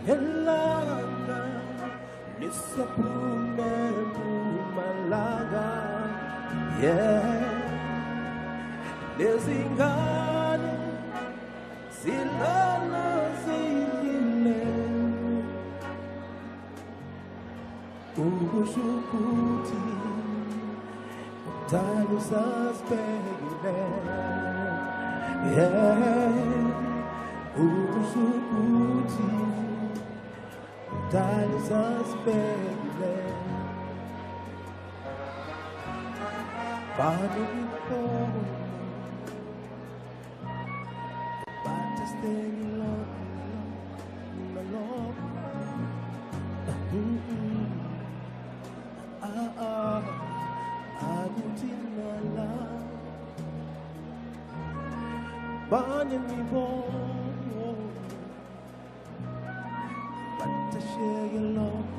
Elanga Nisapune Malaga, yeah. Lezingane Silana Zile Ubushukuti Talu Saspegile, yeah. Ubushukuti Talu Saspegile Father before stay alone. Me born, but to share your love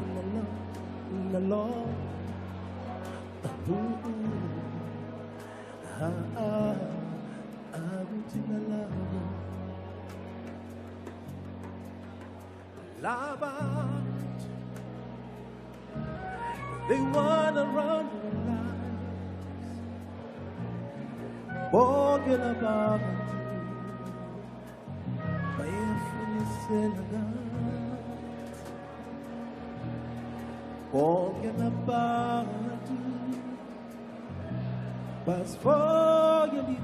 in the Lord. They wanna run your lives, walking about you, faithfulness elegant, walking about you, but for you need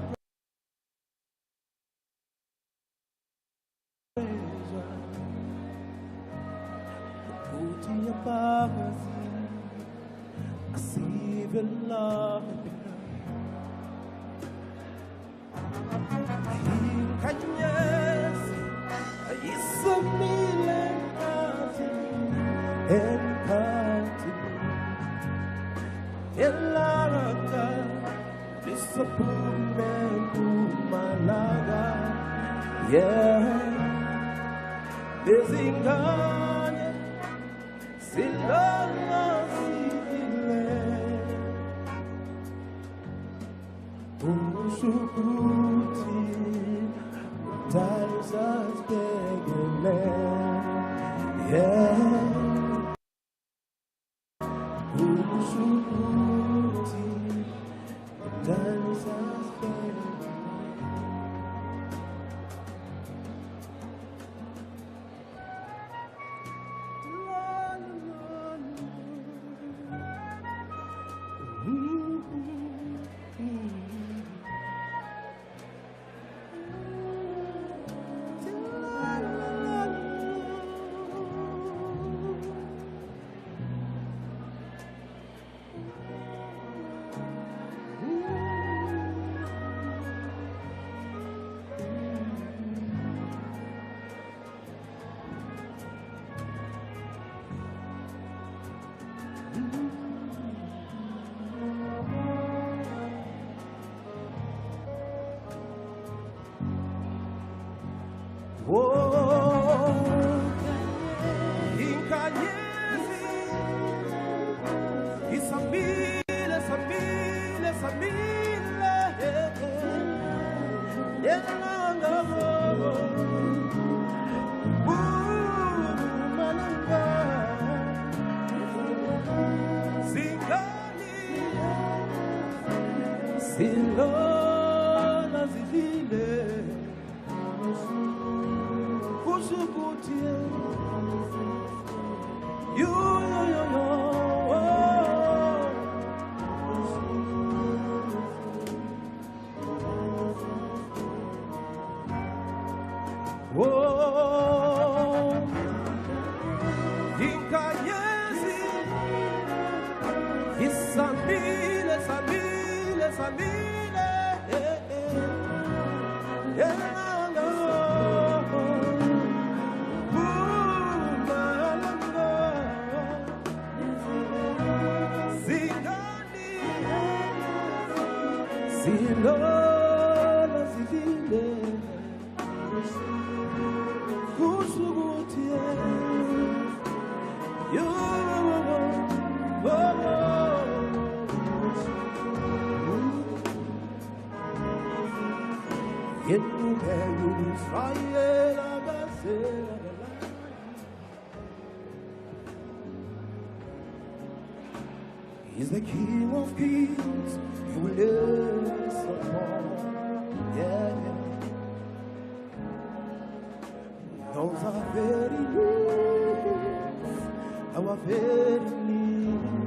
I see the love He's the King of Kings. He will is upon. Yeah, yeah. Those are very needs. Our very needs.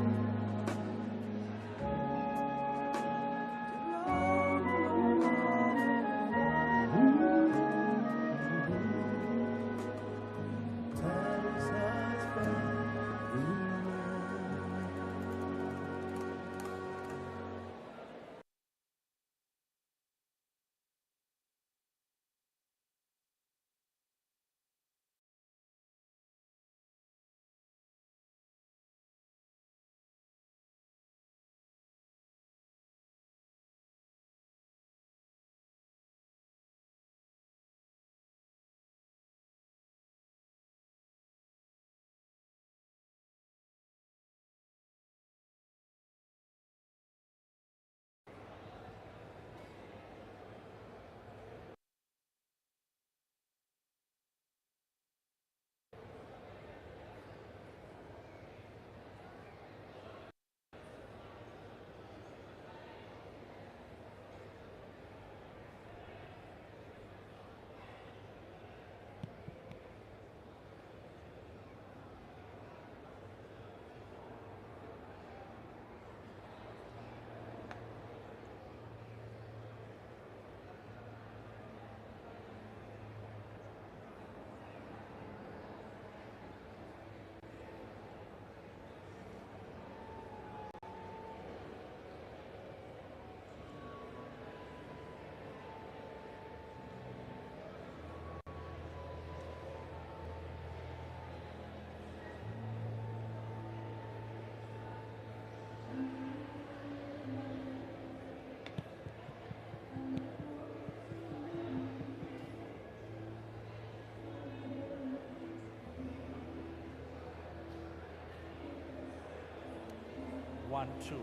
One, two.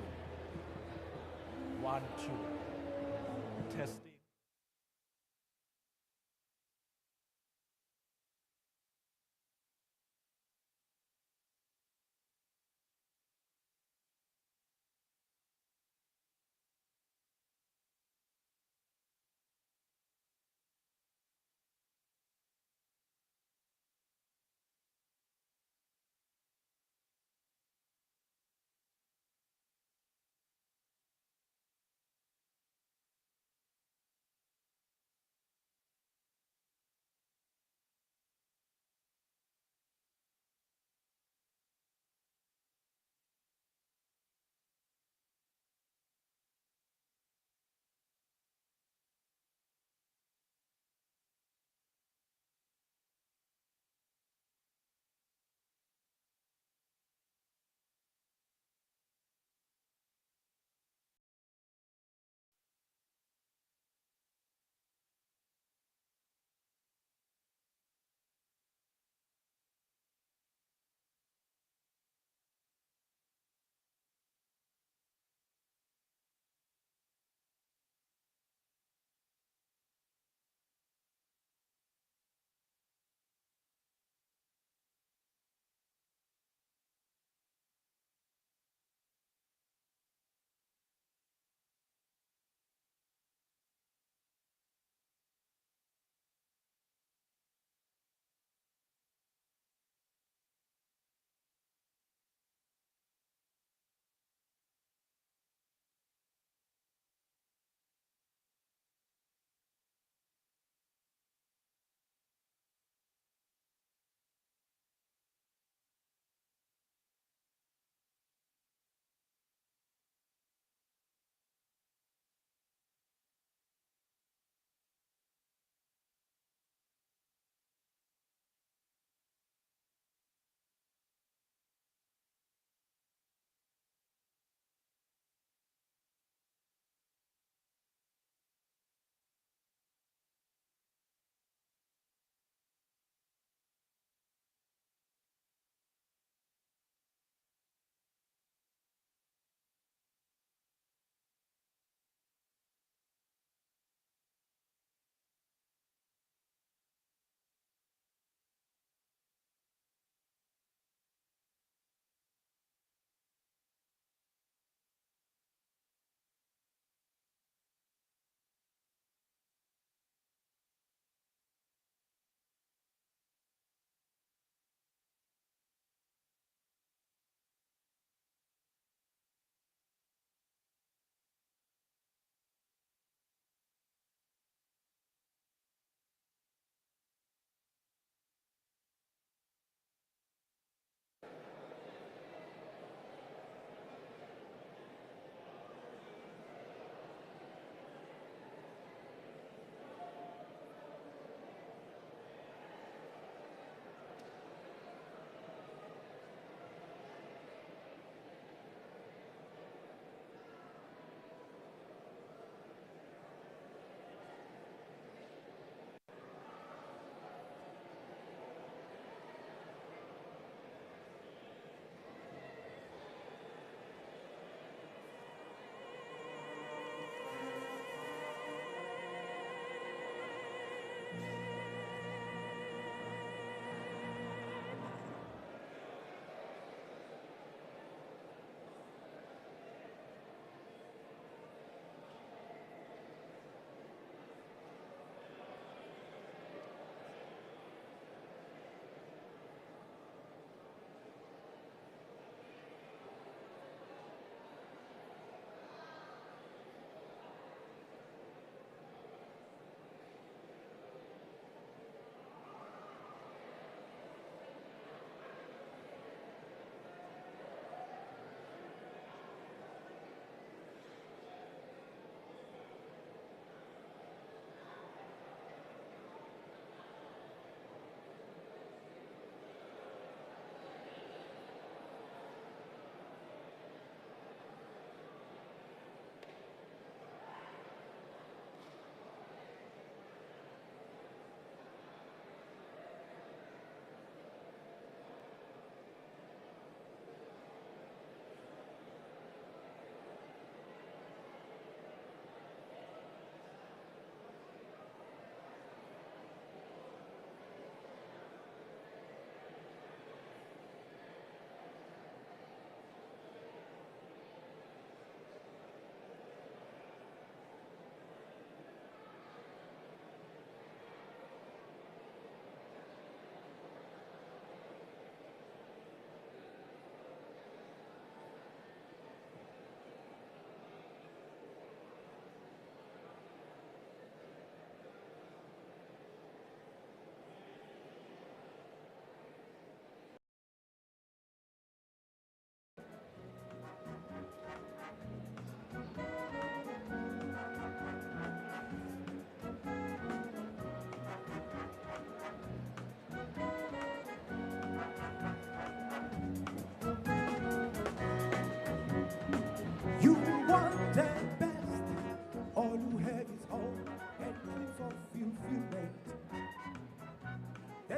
1, 2. Testing.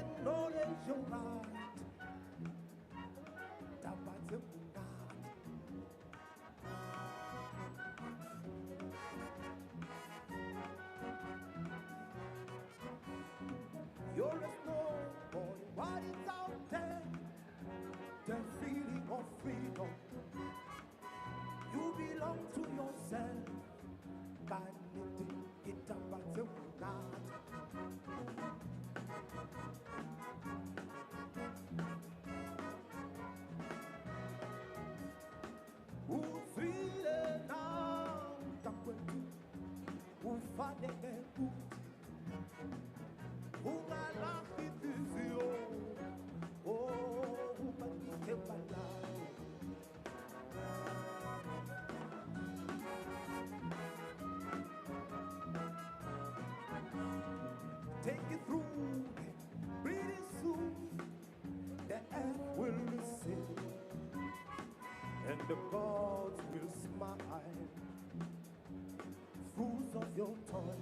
acknowledge your right. You're a snowboy, what is out there? The feeling of freedom. You belong to yourself. Get up and say, ufile na takwetu ufane kuti ungalahitizio ubanitebala. Take it through, pretty soon the earth will receive and the gods will smile, fruits of your toil.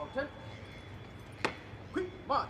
Attention. Quick march.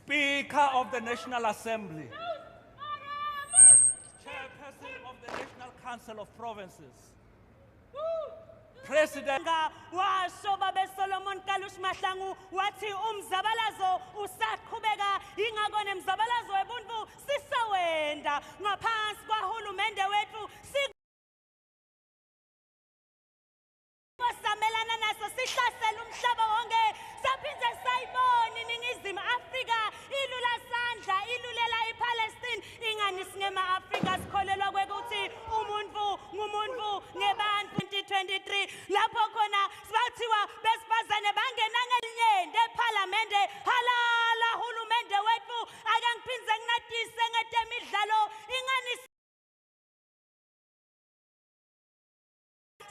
Speaker of the National Assembly, Chairperson of the National Council of Provinces, President washo babe Solomon Kalush Mahlangu wathi umzabalazo usaqhubeka ingako nemzabalazo webuntu sisawenda ngaphansi kwahulumende wethu samelana naso sihlasela umhlaba wonke saphinde sayibona iningizimu Afrika ilula sandla ilulela iPalestine ingani singema Afrika sikholelwa kwekuthi umuntu ngumuntu ngebantu 2023 lapho khona sibathiwa besifazane bangena ngelinyende eParliamente halala hulumende wethu akangiphindze nginatise ngetemidlalo ingani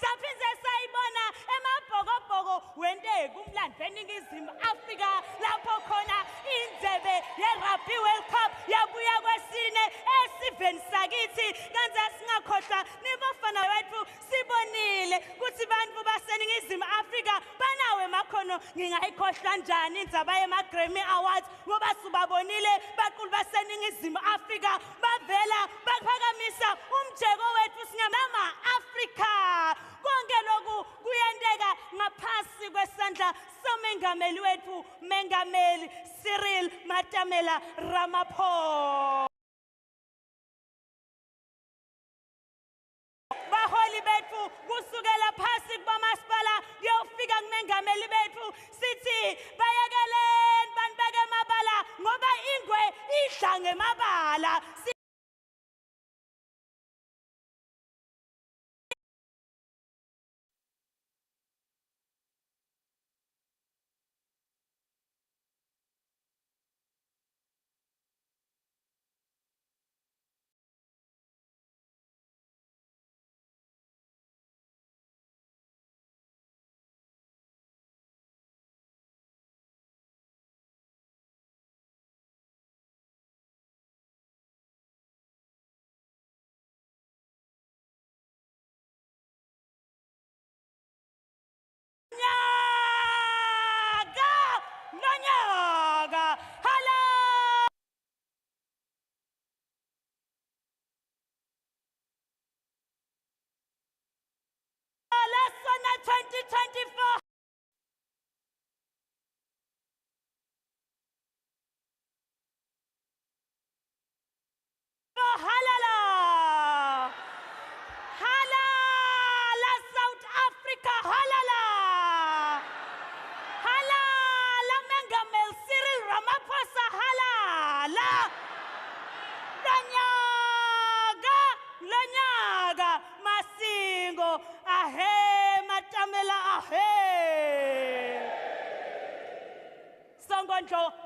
saphinde sayibona emabhokobhoko wente kumlando eningizimu Afrika lapho khona indebe ye-Rugby World Cup yabuya kwesine esiveni sakithi kanti singakhohlwa nibafana wethu sibonile ukuthi bantu baseningizimu Afrika banawe makhono ngingayikhohlwa njani indzaba yema-Grammy Awards ngoba sibabonile baqulu baseningizimu Afrika bavela baphakamisa umjeko wethu singama Afrika konke lokhu kuyenteka ngaphansi kwesandla somengameli wethu mengameli Cyril Ramaphosa baholi bethu kusukela phasi kwamasipala kuyofika kumengameli bethu sithi bayekeleni banibeke emabala ngoba ingwe idla ngemabala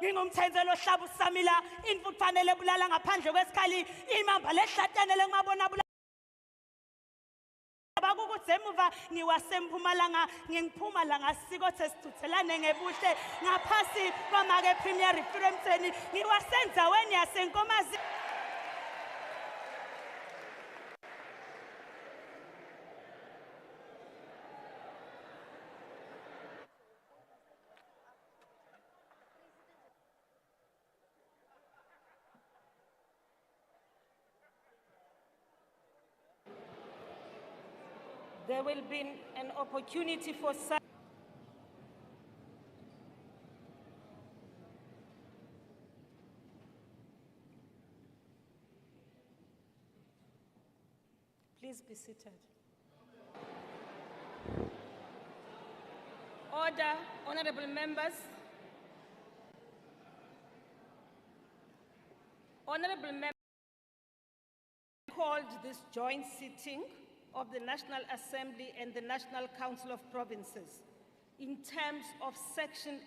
ngingumthenzelo ohlaba usamila imfu kufanele bulala ngaphandle kwesikhali imamba lehlatanele ngibabona bakukuthi emuva ngiwasempumalanga ngingiphumalanga sikothe sithuthelane ngebuhle ngaphasi kwamake premier referendumseni ngiwasenzaweni yasenkomazi. There will be an opportunity for Please be seated. Order, honorable members. Honorable members called this joint sitting of the National Assembly and the National Council of Provinces in terms of Section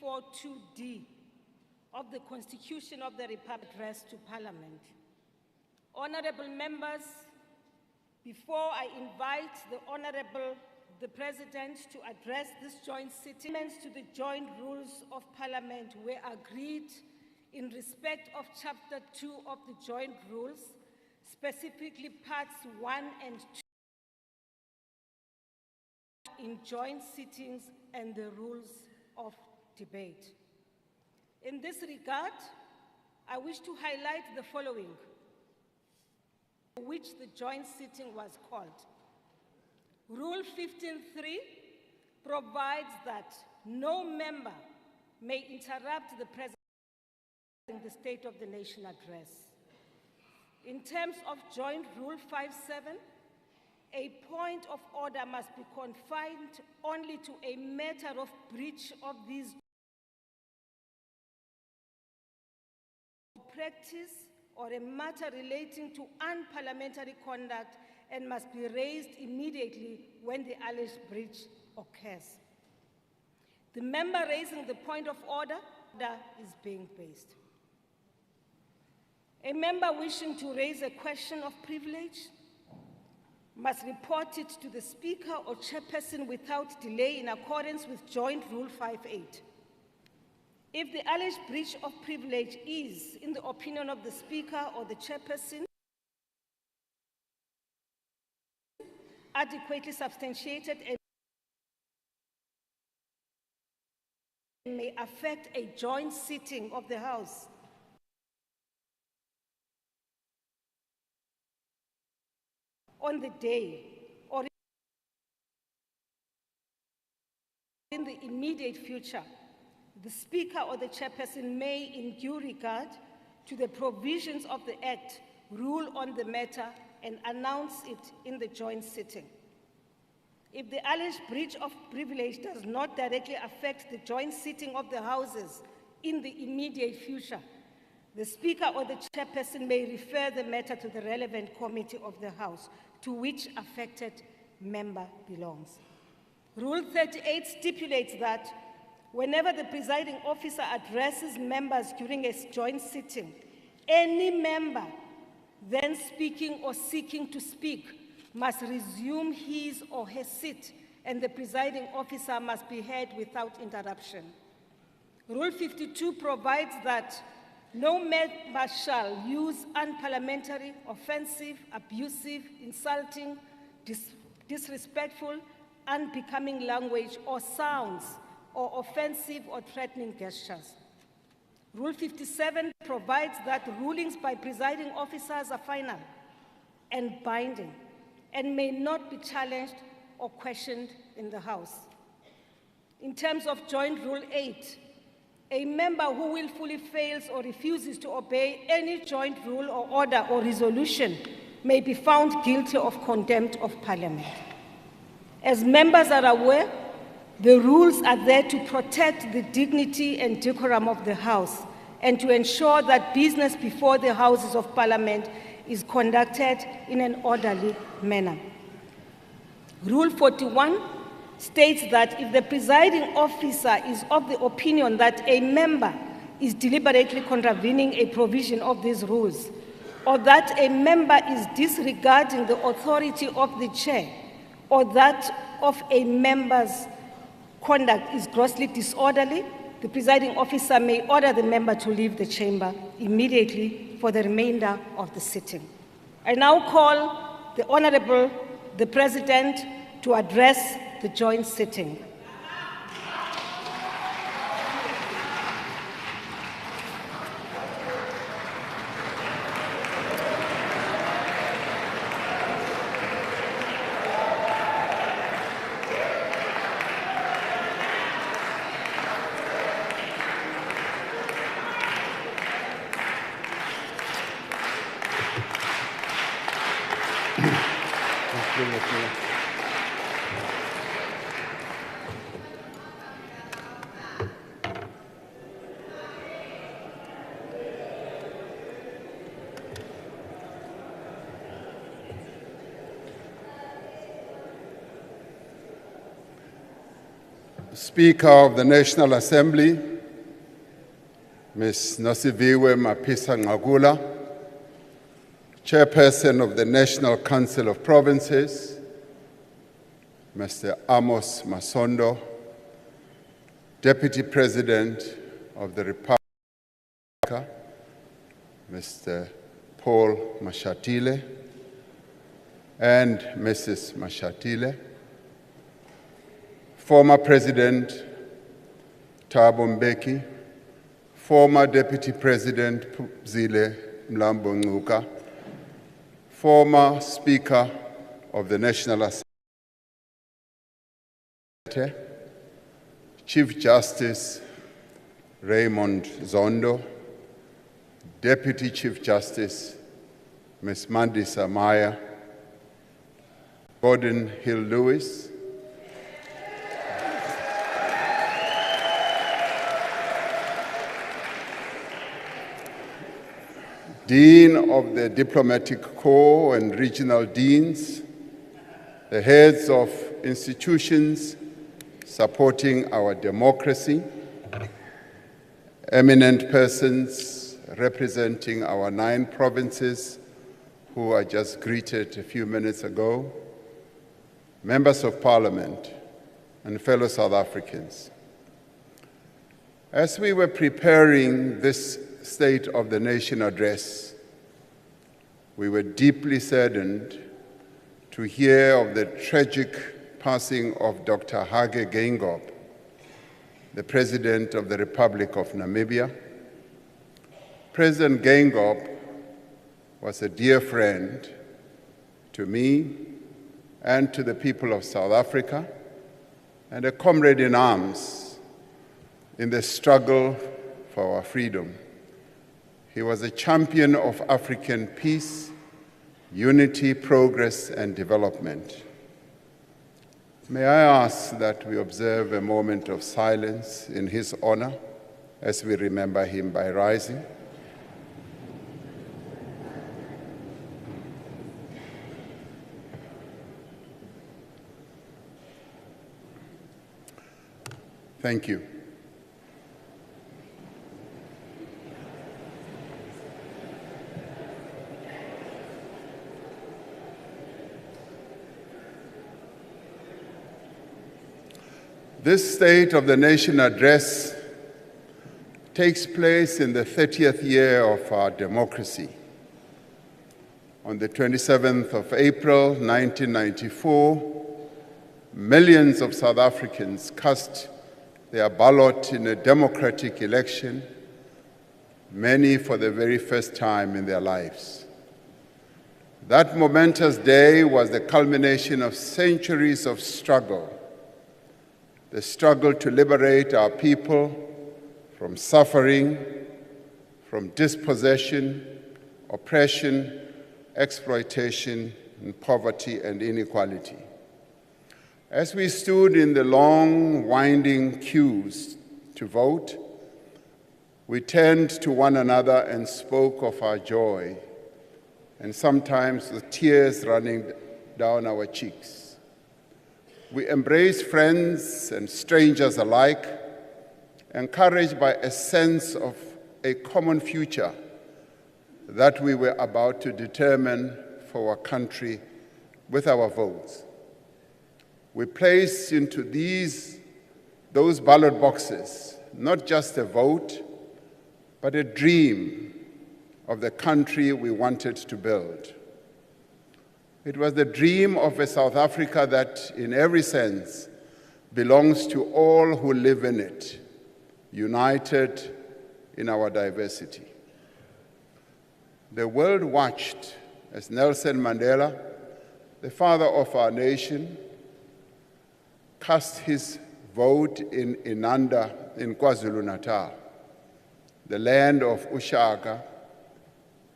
842D of the Constitution of the Republic address to Parliament. Honorable members, before I invite the President to address this joint sitting, amendments to the joint rules of Parliament were agreed in respect of Chapter 2 of the joint rules, specifically Parts 1 and 2 in joint sittings and the rules of debate. In this regard, I wish to highlight the following, which the joint sitting was called. Rule 15.3 provides that no member may interrupt the President in the State of the Nation address. In terms of Joint Rule 5.7, a point of order must be confined only to a matter of breach of these practice or a matter relating to unparliamentary conduct and must be raised immediately when the alleged breach occurs. The member raising the point of order is being based. A member wishing to raise a question of privilege must report it to the Speaker or Chairperson without delay in accordance with Joint Rule 5.8. If the alleged breach of privilege is, in the opinion of the Speaker or the Chairperson, adequately substantiated and may affect a joint sitting of the House, on the day or in the immediate future, the Speaker or the Chairperson may, in due regard to the provisions of the Act, rule on the matter and announce it in the joint sitting. If the alleged breach of privilege does not directly affect the joint sitting of the Houses in the immediate future, the Speaker or the Chairperson may refer the matter to the relevant committee of the House to which affected member belongs. Rule 38 stipulates that whenever the presiding officer addresses members during a joint sitting, any member then speaking or seeking to speak must resume his or her seat, and the presiding officer must be heard without interruption. Rule 52 provides that no member shall use unparliamentary, offensive, abusive, insulting, disrespectful, unbecoming language or sounds, or offensive or threatening gestures. Rule 57 provides that rulings by presiding officers are final and binding and may not be challenged or questioned in the House. In terms of Joint Rule 8, a member who willfully fails or refuses to obey any joint rule or order or resolution may be found guilty of contempt of Parliament. As members are aware, the rules are there to protect the dignity and decorum of the House and to ensure that business before the Houses of Parliament is conducted in an orderly manner. Rule 41 states that if the presiding officer is of the opinion that a member is deliberately contravening a provision of these rules, or that a member is disregarding the authority of the chair, or that of a member's conduct is grossly disorderly, the presiding officer may order the member to leave the chamber immediately for the remainder of the sitting. I now call the Honorable, the President, to address the joint sitting. Speaker of the National Assembly, Ms. Nosiviwe Mapisa-Nqakula, Chairperson of the National Council of Provinces, Mr. Amos Masondo, Deputy President of the Republic, Mr. Paul Mashatile and Mrs. Mashatile, former President Thabo Mbeki, former Deputy President Zile Mlambo-Ngcuka, former Speaker of the National Assembly, Chief Justice Raymond Zondo, Deputy Chief Justice Ms. Mandisa Maya, Gordon Hill-Lewis, Dean of the Diplomatic Corps and Regional Deans, the heads of institutions supporting our democracy, eminent persons representing our 9 provinces who I just greeted a few minutes ago, members of Parliament, and fellow South Africans. As we were preparing this State of the Nation address, we were deeply saddened to hear of the tragic passing of Dr. Hage Geingob, the President of the Republic of Namibia. President Geingob was a dear friend to me and to the people of South Africa, and a comrade in arms in the struggle for our freedom. He was a champion of African peace, unity, progress, and development. May I ask that we observe a moment of silence in his honor as we remember him by rising. Thank you. This State of the Nation address takes place in the 30th year of our democracy. On the 27th of April, 1994, millions of South Africans cast their ballot in a democratic election, many for the very first time in their lives. That momentous day was the culmination of centuries of struggle, the struggle to liberate our people from suffering, from dispossession, oppression, exploitation, and poverty and inequality. As we stood in the long, winding queues to vote, we turned to one another and spoke of our joy, and sometimes with tears running down our cheeks. We embraced friends and strangers alike, encouraged by a sense of a common future that we were about to determine for our country with our votes. We placed into those ballot boxes not just a vote, but a dream of the country we wanted to build. It was the dream of a South Africa that, in every sense, belongs to all who live in it, united in our diversity. The world watched as Nelson Mandela, the father of our nation, cast his vote in Inanda in KwaZulu-Natal, the land of Ushaka,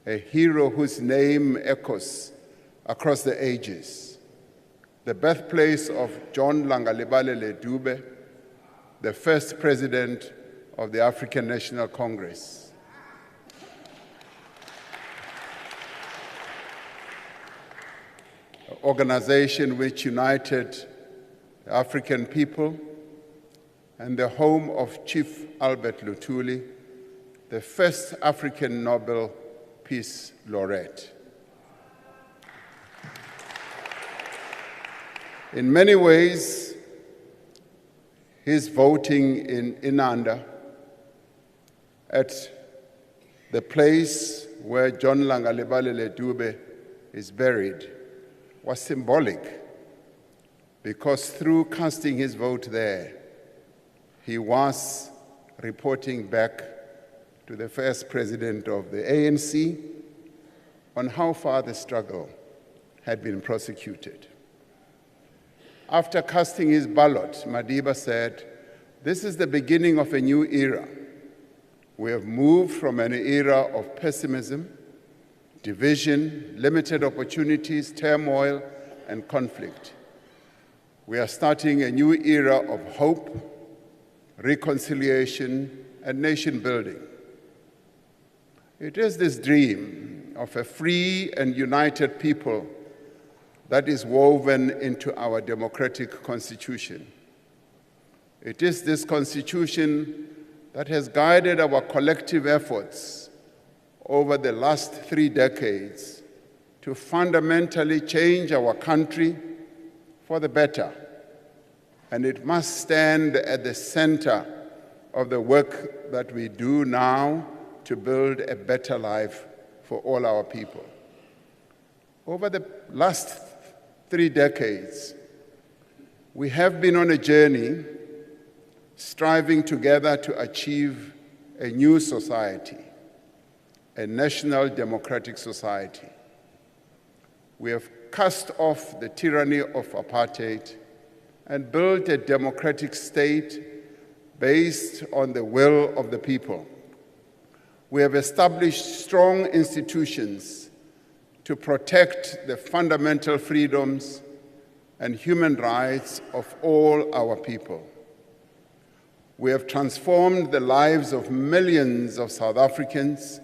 a hero whose name echoes across the ages, the birthplace of John Langalibalele Dube, the first president of the African National Congress. An organization which united the African people, and the home of Chief Albert Luthuli, the first African Nobel Peace Laureate. In many ways, his voting in Inanda, at the place where John Langalibalele Dube is buried, was symbolic, because through casting his vote there, he was reporting back to the first president of the ANC on how far the struggle had been prosecuted. After casting his ballot, Madiba said, "This is the beginning of a new era. We have moved from an era of pessimism, division, limited opportunities, turmoil, and conflict. We are starting a new era of hope, reconciliation, and nation building." It is this dream of a free and united people that is woven into our democratic constitution. It is this constitution that has guided our collective efforts over the last 3 decades to fundamentally change our country for the better. And it must stand at the center of the work that we do now to build a better life for all our people. Over the last 3 decades, we have been on a journey striving together to achieve a new society, a national democratic society. We have cast off the tyranny of apartheid and built a democratic state based on the will of the people. We have established strong institutions to protect the fundamental freedoms and human rights of all our people. We have transformed the lives of millions of South Africans,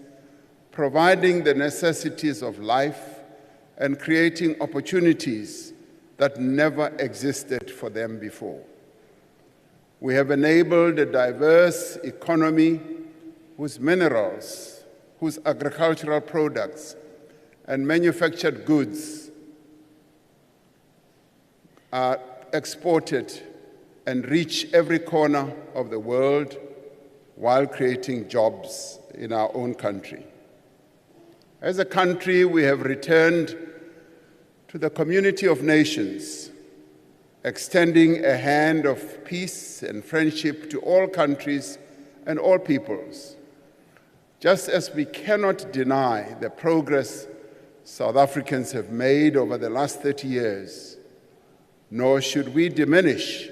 providing the necessities of life and creating opportunities that never existed for them before. We have enabled a diverse economy whose minerals, whose agricultural products, and manufactured goods are exported and reach every corner of the world while creating jobs in our own country. As a country, we have returned to the community of nations, extending a hand of peace and friendship to all countries and all peoples. Just as we cannot deny the progress South Africans have made over the last 30 years, nor should we diminish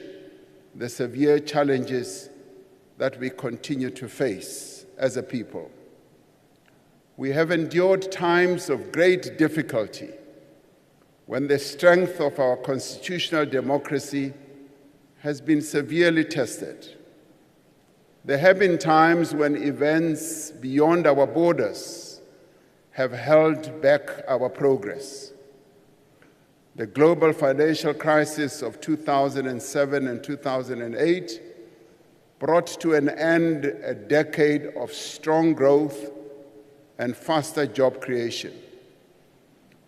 the severe challenges that we continue to face as a people. We have endured times of great difficulty when the strength of our constitutional democracy has been severely tested. There have been times when events beyond our borders have held back our progress. The global financial crisis of 2007 and 2008 brought to an end a decade of strong growth and faster job creation.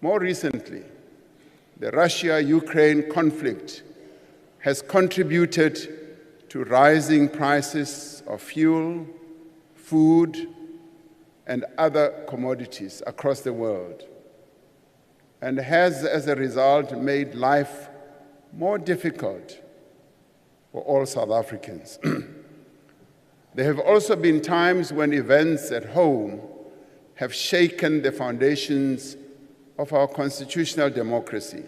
More recently, the Russia-Ukraine conflict has contributed to rising prices of fuel, food, and other commodities across the world, and has, as a result, made life more difficult for all South Africans. There have also been times when events at home have shaken the foundations of our constitutional democracy.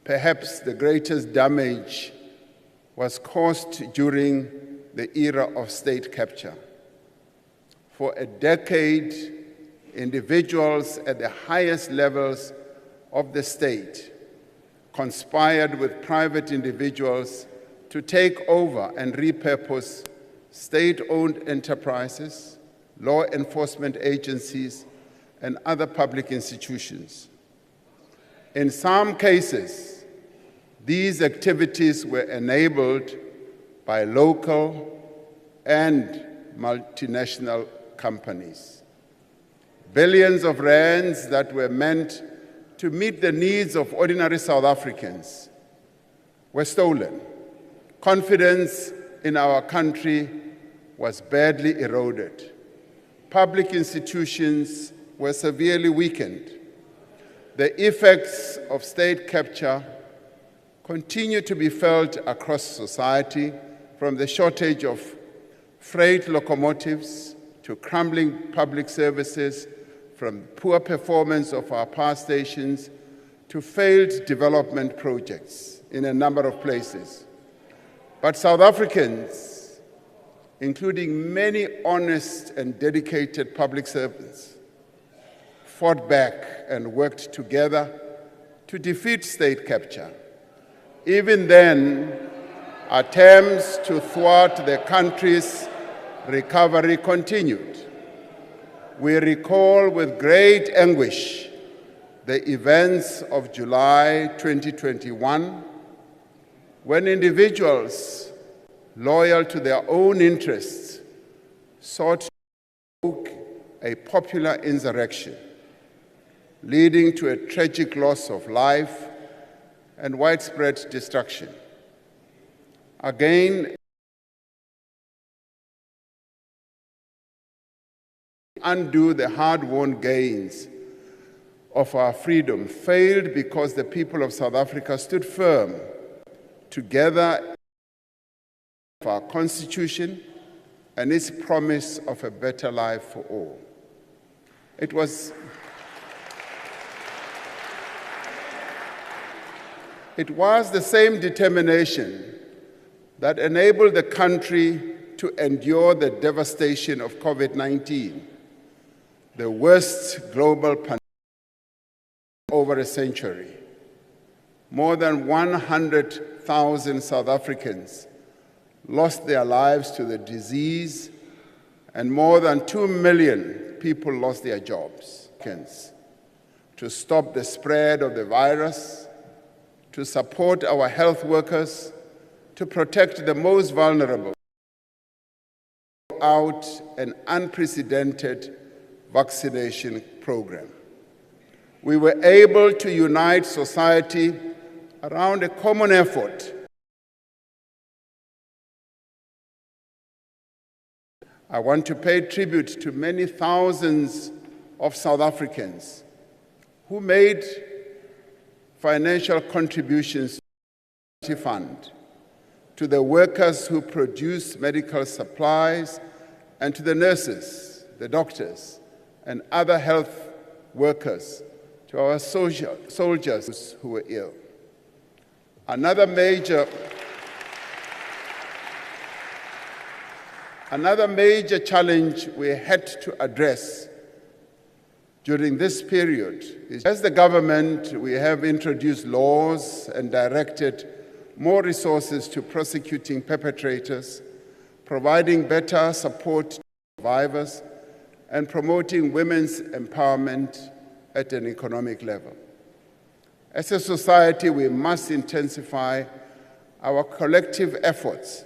Perhaps the greatest damage was caused during the era of state capture. For a decade, individuals at the highest levels of the state conspired with private individuals to take over and repurpose state-owned enterprises, law enforcement agencies, and other public institutions. In some cases, these activities were enabled by local and multinational companies. Billions of rands that were meant to meet the needs of ordinary South Africans were stolen. Confidence in our country was badly eroded. Public institutions were severely weakened. The effects of state capture continue to be felt across society, from the shortage of freight locomotives to crumbling public services, from poor performance of our power stations to failed development projects in a number of places. But South Africans, including many honest and dedicated public servants, fought back and worked together to defeat state capture. Even then, attempts to thwart the country's recovery continued. We recall with great anguish the events of July 2021, when individuals loyal to their own interests sought to provoke a popular insurrection, leading to a tragic loss of life and widespread destruction. Again, undo the hard-won gains of our freedom failed because the people of South Africa stood firm together for our Constitution and its promise of a better life for all. It was the same determination that enabled the country to endure the devastation of COVID-19, the worst global pandemic over a century. More than 100,000 South Africans lost their lives to the disease, and more than 2 million people lost their jobs. To stop the spread of the virus, to support our health workers, to protect the most vulnerable, out an unprecedented vaccination program. We were able to unite society around a common effort. I want to pay tribute to many thousands of South Africans who made financial contributions to the fund, to the workers who produce medical supplies, and to the nurses, the doctors, and other health workers, to our soldiers who were ill. Another major challenge we had to address during this period is, as the government, we have introduced laws and directed more resources to prosecuting perpetrators, providing better support to survivors, and promoting women's empowerment at an economic level. As a society, we must intensify our collective efforts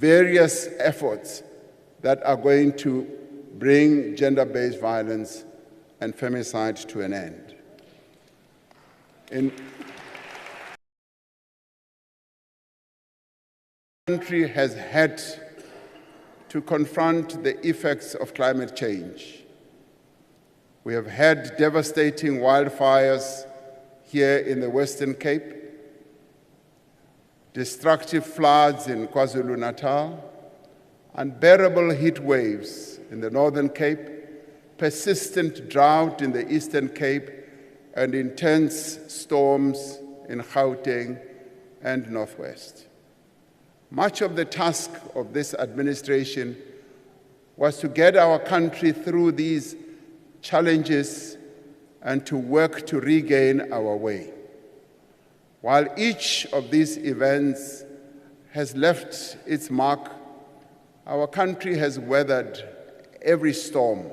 various efforts that are going to bring gender-based violence and femicide to an end. The country has had to confront the effects of climate change. We have had devastating wildfires here in the Western Cape, destructive floods in KwaZulu-Natal, unbearable heat waves in the Northern Cape, persistent drought in the Eastern Cape, and intense storms in Gauteng and Northwest. Much of the task of this administration was to get our country through these challenges and to work to regain our way. While each of these events has left its mark, our country has weathered every storm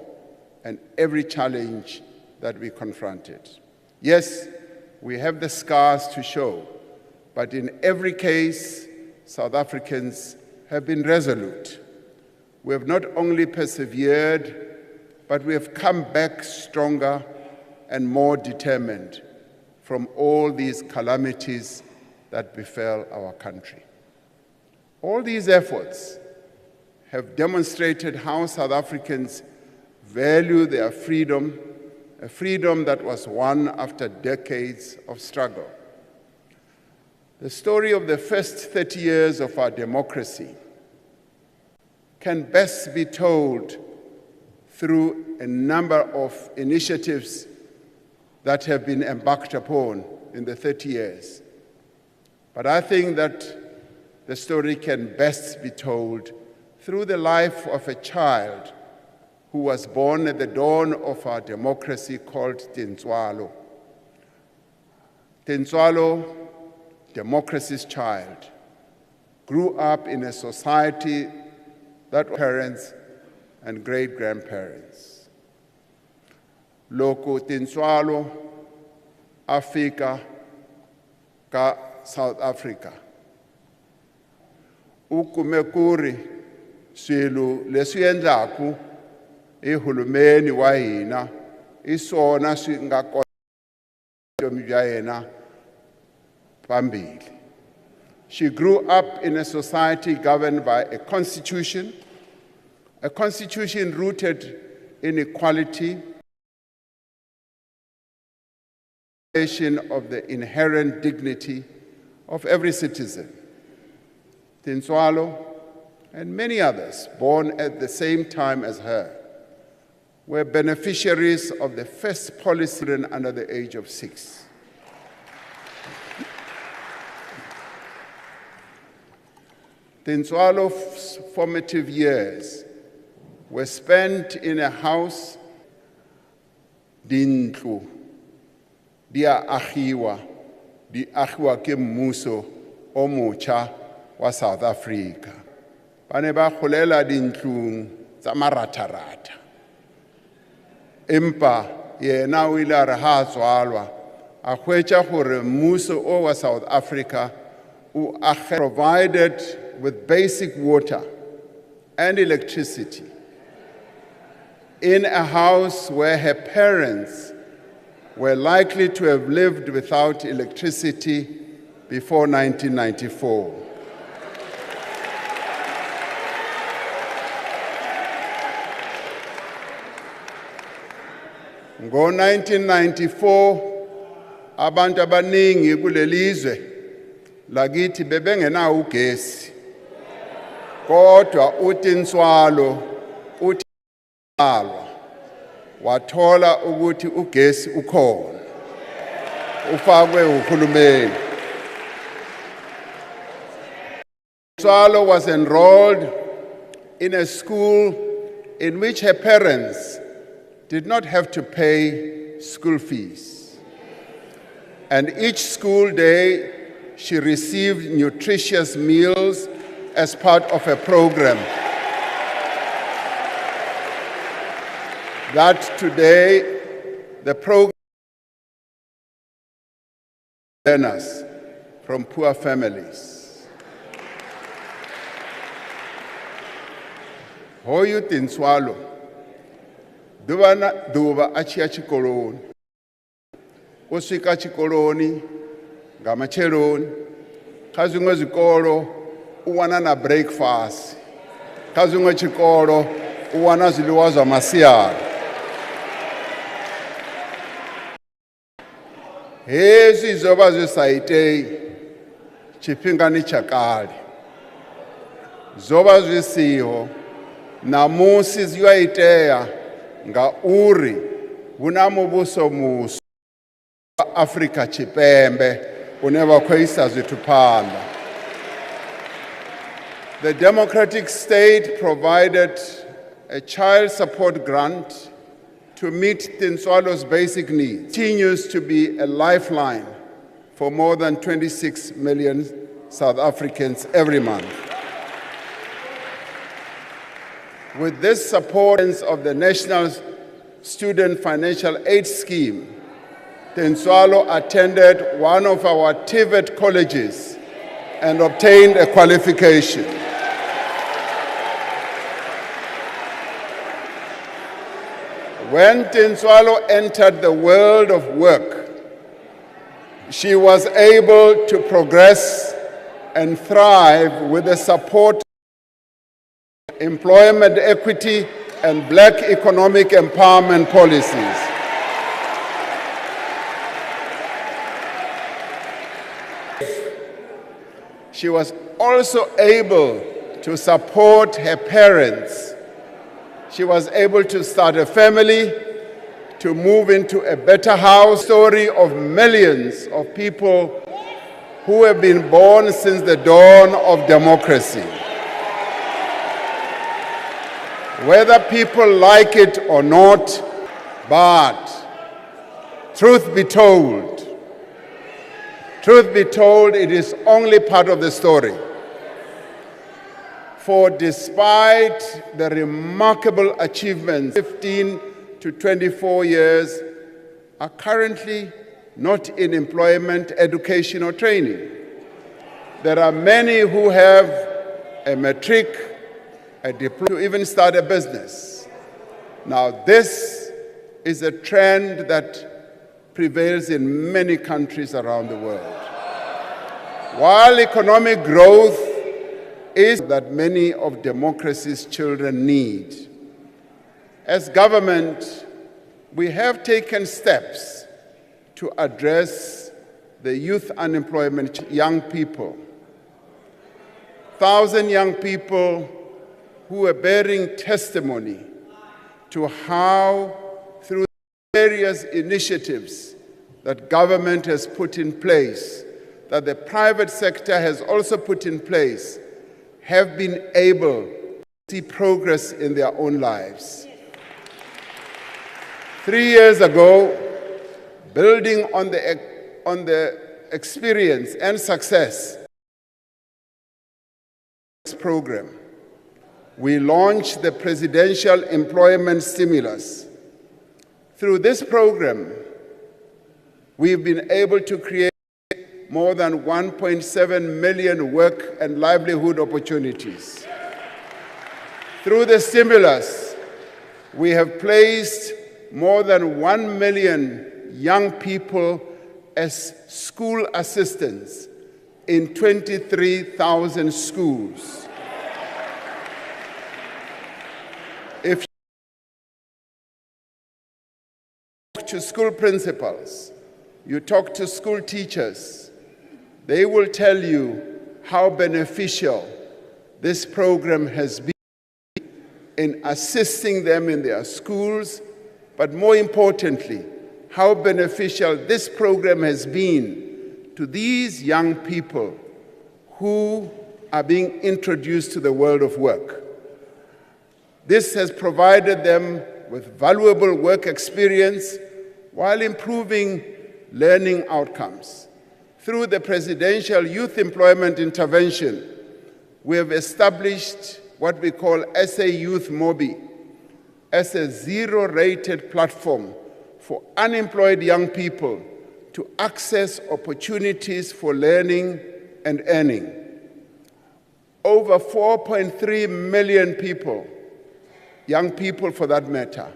and every challenge that we confronted. Yes, we have the scars to show, but in every case, South Africans have been resolute. We have not only persevered, but we have come back stronger and more determined from all these calamities that befell our country. All these efforts have demonstrated how South Africans value their freedom, a freedom that was won after decades of struggle. The story of the first 30 years of our democracy can best be told through a number of initiatives that have been embarked upon in the 30 years. But I think that the story can best be told through the life of a child who was born at the dawn of our democracy called Tintswalo. Tintswalo, democracy's child, grew up in a society that parents and great-grandparents. Loko Tintswalo afika ka South Africa. Ukumekuri swilo leswi endlaku ihulumeni wa hina iswona swi nga kona vutomi bya yena pambili. She grew up in a society governed by a constitution rooted in equality, of the inherent dignity of every citizen. Tintswalo and many others born at the same time as her were beneficiaries of the first policy under the age of 6. Tintswalo's formative years were spent in a house, dintlu, di agiwa ke mmuso o motjha wa South Africa. Ba ne ba kgolela dintlong tsa maratarata. Empa yena o ile a re ha tswalwa a hwetša gore mmuso o wa South Africa o provided with basic water and electricity in a house where her parents were likely to have lived without electricity before 1994. Ngo-1994, abantu abaningi kulelizwe lakithi bebengenawo ugesi. Kodwa uTintswalo wathola ukuthi ugesi ukhona. Ufakwe uhulumeni. Tintswalo was enrolled in a school in which her parents did not have to pay school fees. And each school day, she received nutritious meals as part of a program that today the program learners from poor families. hoyu Tintswalo duva achia chikoloni u swika chikoloni nga matsheloni kha zwiṅwe zwikolo u wana na breakfast kha zwiṅwe tshikolo u wana zwiḽiwa zwa masiari. Hezwi zwo vha zwi sa itei tshifhingani tsha kale, zwo vha zwi siho, namusi zwi a itea ngauri hu na muvhuso muswa wa Afrika Tshipembe une wa khou isa zwithu phanḓa. The democratic state provided a child support grant to meet Tintswalo's basic needs. Continues to be a lifeline for more than 26 million South Africans every month. With this support of the National Student Financial Aid Scheme, Tintswalo attended one of our TVET colleges and obtained a qualification. When Tintswalo entered the world of work, she was able to progress and thrive with the support of employment equity and black economic empowerment policies. She was also able to support her parents. She was able to start a family, to move into a better house. Story of millions of people who have been born since the dawn of democracy. Whether people like it or not, but truth be told, it is only part of the story. For despite the remarkable achievements, 15 to 24 years are currently not in employment, education, or training. There are many who have a matric, a diploma, to even start a business. Now, this is a trend that prevails in many countries around the world. While economic growth is that many of democracy's children need, as government, we have taken steps to address the youth unemployment, young people. 1,000 young people who are bearing testimony to how, through various initiatives that government has put in place, that the private sector has also put in place, have been able to see progress in their own lives. 3 years ago, building on the experience and success of this program, we launched the Presidential Employment Stimulus. Through this program, we've been able to create more than 1.7 million work and livelihood opportunities. Through the stimulus, we have placed more than 1 million young people as school assistants in 23,000 schools. If you talk to school principals, you talk to school teachers, they will tell you how beneficial this program has been in assisting them in their schools, but more importantly, how beneficial this program has been to these young people who are being introduced to the world of work. This has provided them with valuable work experience while improving learning outcomes. Through the Presidential Youth Employment Intervention, we have established what we call SA Youth Mobi as a zero-rated platform for unemployed young people to access opportunities for learning and earning. Over 4.3 million people young people for that matter,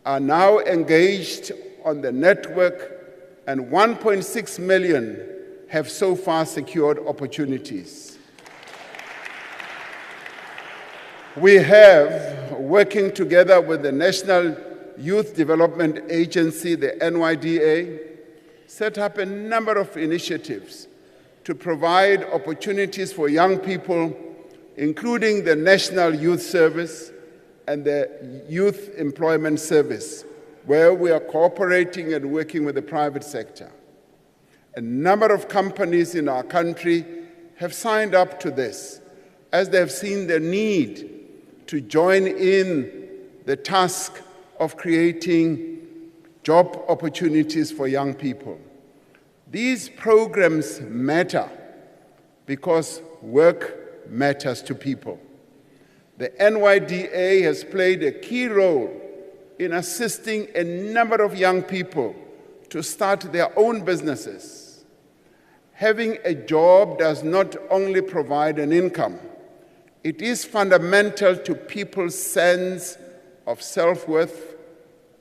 are now engaged on the network, and 1.6 million have so far secured opportunities. We have, working together with the National Youth Development Agency, the NYDA, set up a number of initiatives to provide opportunities for young people, including the National Youth Service and the Youth Employment Service, where we are cooperating and working with the private sector. A number of companies in our country have signed up to this, as they have seen the need to join in the task of creating job opportunities for young people. These programs matter because work matters to people. The NYDA has played a key role in assisting a number of young people to start their own businesses. Having a job does not only provide an income, it is fundamental to people's sense of self-worth,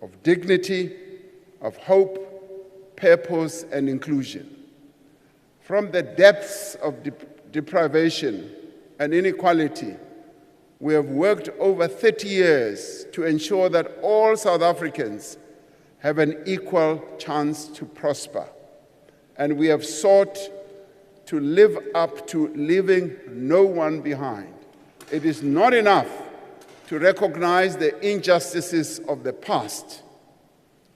of dignity, of hope, purpose, and inclusion. From the depths of deprivation and inequality, we have worked over 30 years to ensure that all South Africans have an equal chance to prosper. And we have sought to live up to leaving no one behind. It is not enough to recognize the injustices of the past.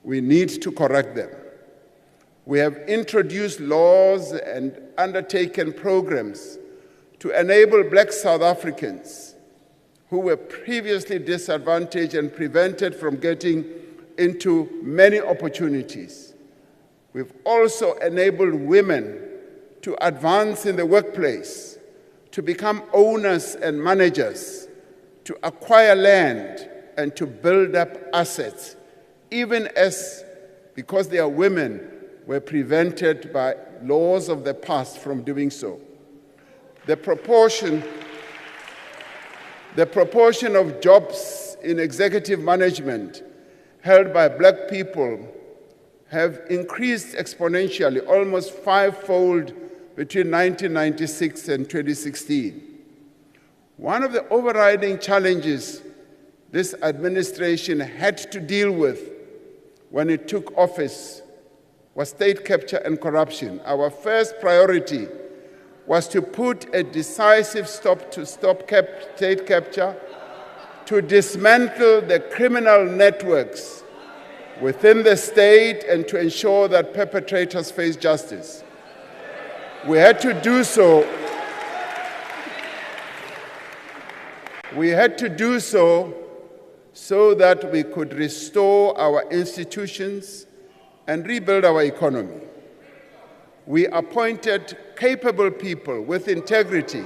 We need to correct them. We have introduced laws and undertaken programs to enable Black South Africans who were previously disadvantaged and prevented from getting into many opportunities. We've also enabled women to advance in the workplace, to become owners and managers, to acquire land and to build up assets, even as, because they are women, were prevented by laws of the past from doing so. The proportion of jobs in executive management held by Black people have increased exponentially, almost fivefold between 1996 and 2016. One of the overriding challenges this administration had to deal with when it took office was state capture and corruption. Our first priority was to put a decisive stop to state capture, to dismantle the criminal networks within the state and to ensure that perpetrators face justice. We had to do so. So that we could restore our institutions and rebuild our economy. We appointed capable people with integrity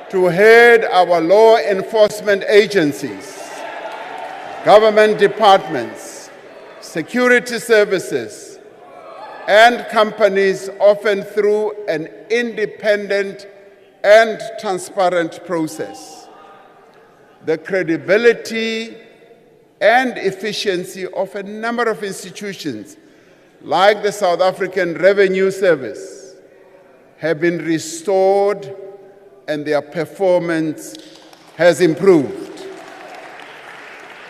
to head our law enforcement agencies, government departments, security services, and companies, often through an independent and transparent process. The credibility and efficiency of a number of institutions, like the South African Revenue Service, have been restored and their performance has improved.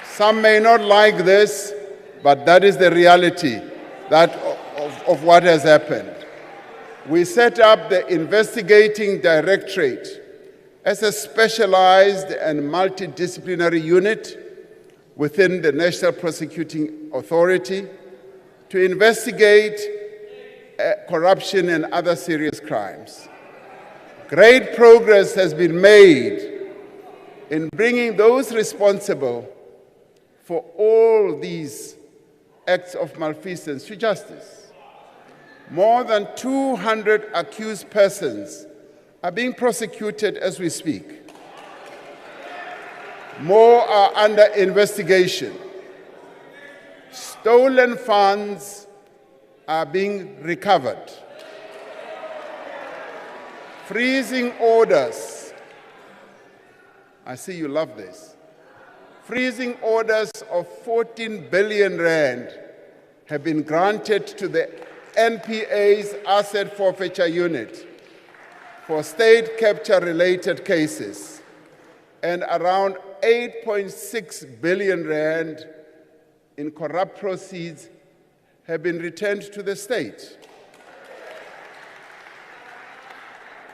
Some may not like this, but that is the reality of what has happened. We set up the Investigating Directorate as a specialized and multidisciplinary unit within the National Prosecuting Authority to investigate corruption and other serious crimes. Great progress has been made in bringing those responsible for all these acts of malfeasance to justice. More than 200 accused persons are being prosecuted as we speak. More are under investigation. Stolen funds are being recovered. Freezing orders, I see you love this. freezing orders of 14 billion rand have been granted to the NPA's Asset Forfeiture Unit for state capture-related cases, and around 8.6 billion rand in corrupt proceeds have been returned to the state.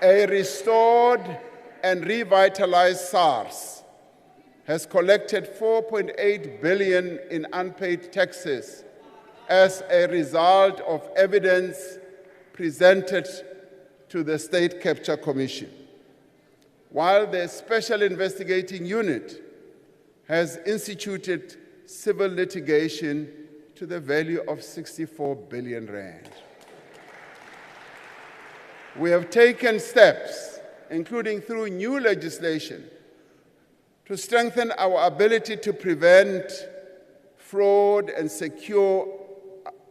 A restored and revitalized SARS has collected 4.8 billion in unpaid taxes as a result of evidence presented to the State Capture Commission, while the Special Investigating Unit has instituted civil litigation to the value of 64 billion rand. We have taken steps, including through new legislation, to strengthen our ability to prevent fraud and secure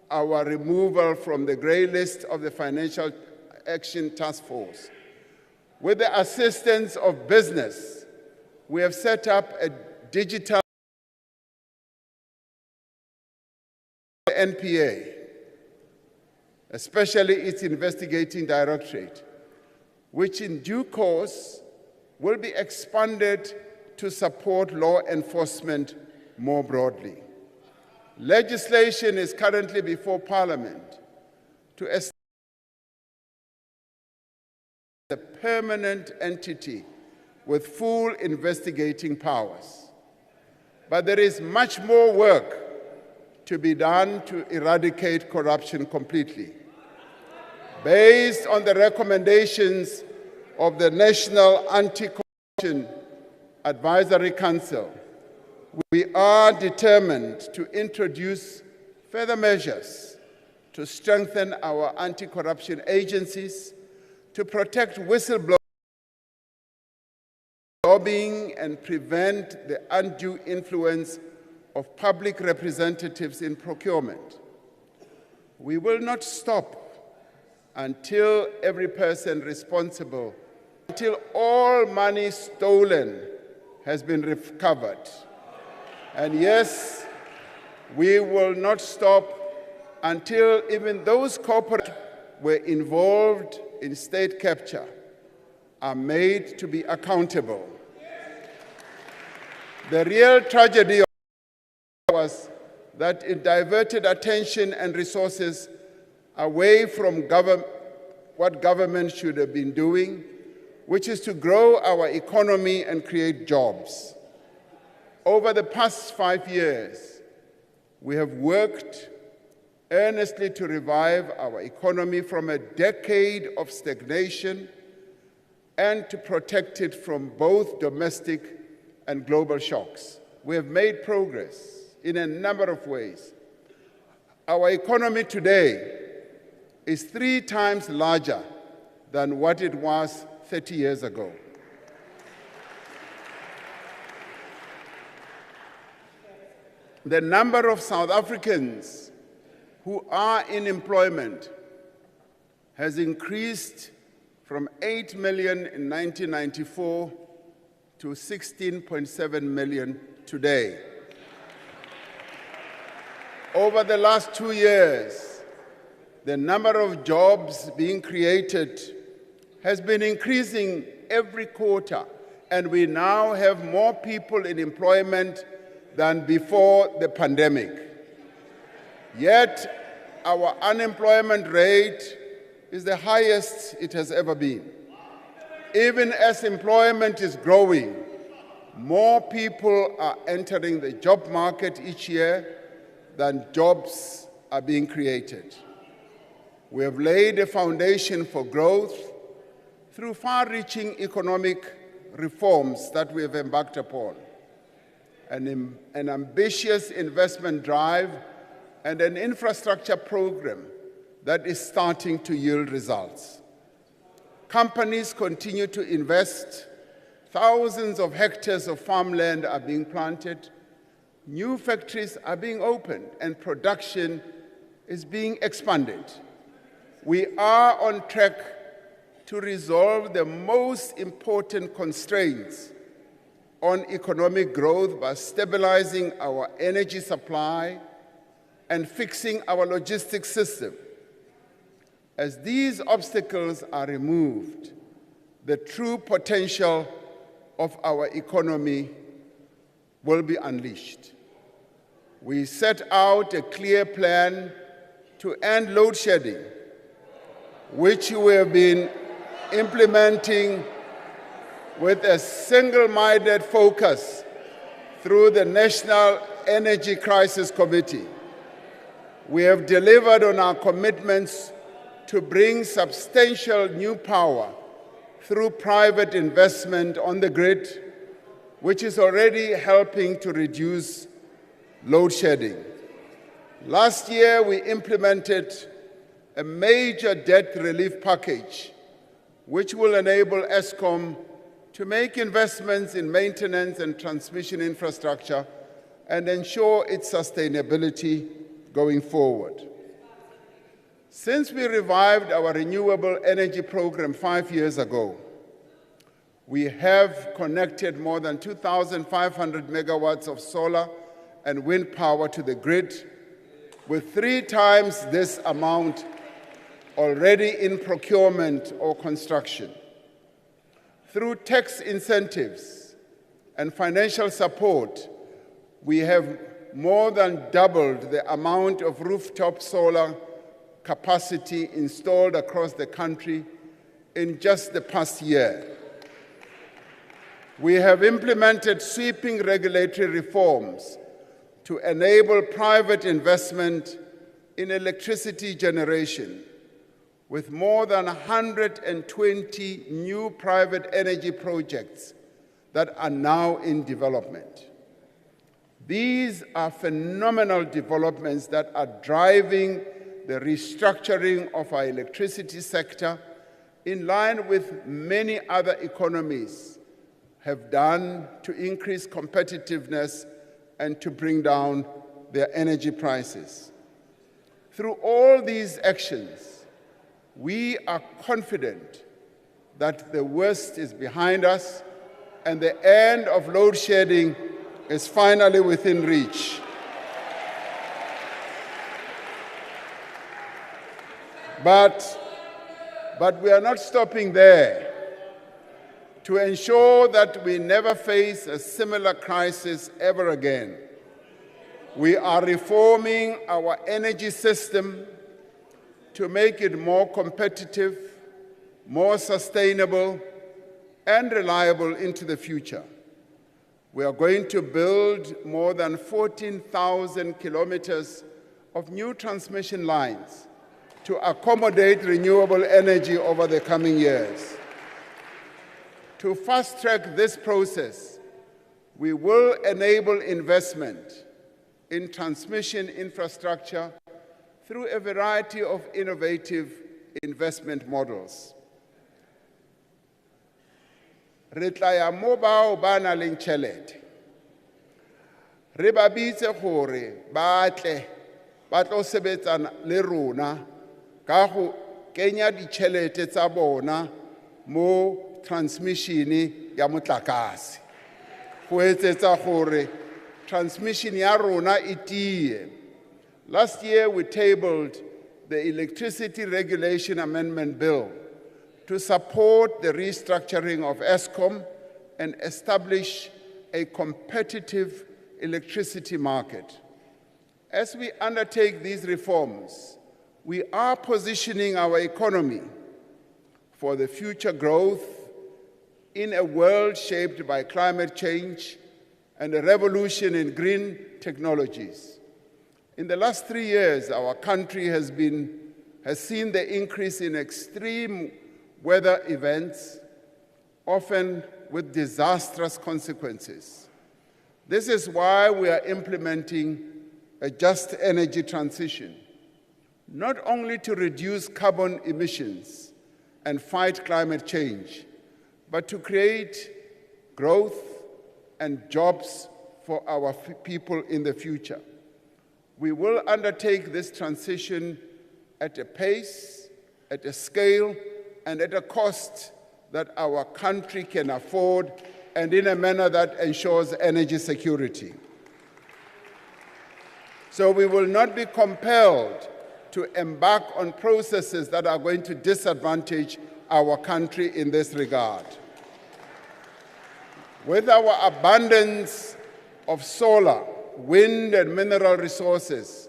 our removal from the grey list of the Financial Action Task Force. With the assistance of business, we have set up a digital NPA, especially its investigating directorate, which in due course will be expanded to support law enforcement more broadly. Legislation is currently before Parliament to establish a permanent entity with full investigating powers. But there is much more work to be done to eradicate corruption completely. Based on the recommendations of the National Anti-Corruption Advisory Council, we are determined to introduce further measures to strengthen our anti-corruption agencies, to protect whistleblowers, lobbying, and prevent the undue influence of public representatives in procurement. We will not stop until every person responsible, until all money stolen has been recovered. And yes, we will not stop until even those corporates were involved in state capture are made to be accountable. The real tragedy was that it diverted attention and resources away from what government should have been doing, which is to grow our economy and create jobs. Over the past 5 years, we have worked earnestly to revive our economy from a decade of stagnation and to protect it from both domestic and global shocks. We have made progress in a number of ways. Our economy today is 3 times larger than what it was 30 years ago. The number of South Africans who are in employment has increased from 8 million in 1994 to 16.7 million today. Over the last 2 years, the number of jobs being created has been increasing every quarter, and we now have more people in employment than before the pandemic. Yet, our unemployment rate is the highest it has ever been. Even as employment is growing, more people are entering the job market each year than jobs are being created. We have laid a foundation for growth through far-reaching economic reforms that we have embarked upon, an ambitious investment drive, and an infrastructure program that is starting to yield results. Companies continue to invest. Thousands of hectares of farmland are being planted. New factories are being opened, and production is being expanded. We are on track to resolve the most important constraints on economic growth by stabilizing our energy supply and fixing our logistics system. As these obstacles are removed, the true potential of our economy will be unleashed. We set out a clear plan to end load shedding, which we have been implementing with a single-minded focus through the National Energy Crisis Committee. We have delivered on our commitments to bring substantial new power through private investment on the grid, which is already helping to reduce load shedding. Last year, we implemented a major debt relief package, which will enable Eskom to make investments in maintenance and transmission infrastructure and ensure its sustainability going forward. Since we revived our renewable energy program 5 years ago, we have connected more than 2,500 megawatts of solar and wind power to the grid, with 3 times this amount already in procurement or construction. Through tax incentives and financial support, we have more than doubled the amount of rooftop solar capacity installed across the country in just the past year. We have implemented sweeping regulatory reforms to enable private investment in electricity generation, with more than 120 new private energy projects that are now in development. These are phenomenal developments that are driving the restructuring of our electricity sector in line with many other economies have done to increase competitiveness and to bring down their energy prices. Through all these actions, we are confident that the worst is behind us and the end of load shedding is finally within reach. But we are not stopping there. To ensure that we never face a similar crisis ever again, we are reforming our energy system to make it more competitive, more sustainable, and reliable into the future. We are going to build more than 14,000 kilometers of new transmission lines to accommodate renewable energy over the coming years. To fast-track this process, we will enable investment in transmission infrastructure through a variety of innovative investment models. Re tla ya mo bao ba nang le tjhelete. Re ba bitse gore ba tle ba tlo sebetsana le rona ka go kenya ditjhelete tsa bona mo transmission ya motlakase. Go etsetsa gore transmission ya rona e tie. Last year, we tabled the Electricity Regulation Amendment Bill to support the restructuring of Eskom and establish a competitive electricity market. As we undertake these reforms, we are positioning our economy for the future growth in a world shaped by climate change and a revolution in green technologies. In the last 3 years, our country has seen the increase in extreme weather events, often with disastrous consequences. This is why we are implementing a just energy transition, not only to reduce carbon emissions and fight climate change, but to create growth and jobs for our people in the future. We will undertake this transition at a pace, at a scale, and at a cost that our country can afford and in a manner that ensures energy security. So we will not be compelled to embark on processes that are going to disadvantage our country in this regard. With our abundance of solar, wind, and mineral resources,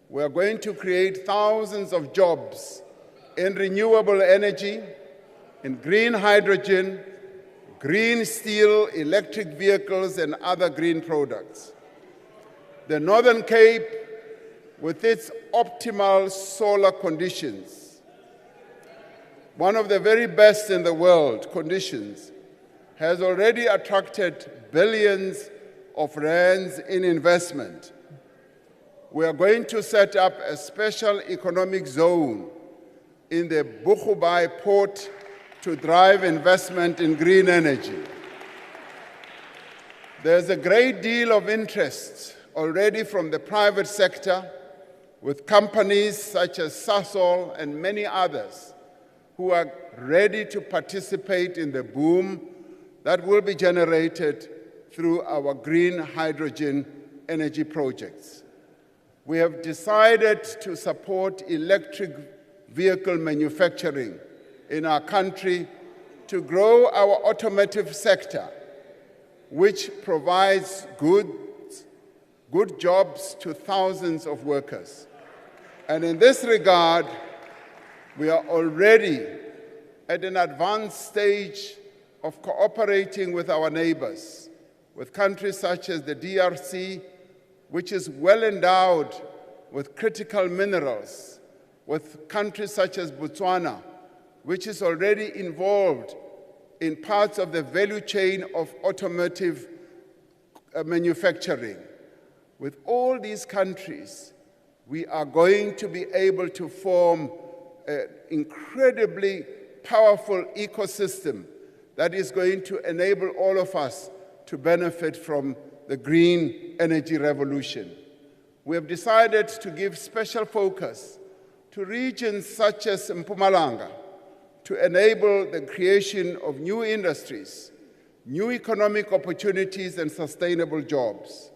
we are going to create thousands of jobs in renewable energy, in green hydrogen, green steel, electric vehicles, and other green products. The Northern Cape, with its optimal solar conditions, one of the very best in the world conditions, has already attracted billions of rands in investment. We are going to set up a special economic zone in the Boegoebaai port to drive investment in green energy. There's a great deal of interest already from the private sector, with companies such as Sasol and many others who are ready to participate in the boom that will be generated through our green hydrogen energy projects. We have decided to support electric vehicle manufacturing in our country to grow our automotive sector, which provides good jobs to thousands of workers. And in this regard, we are already at an advanced stage of cooperating with our neighbors, with countries such as the DRC, which is well endowed with critical minerals, with countries such as Botswana, which is already involved in parts of the value chain of automotive manufacturing. With all these countries, we are going to be able to form an incredibly powerful ecosystem that is going to enable all of us to benefit from the green energy revolution. We have decided to give special focus to regions such as Mpumalanga to enable the creation of new industries, new economic opportunities, and sustainable jobs.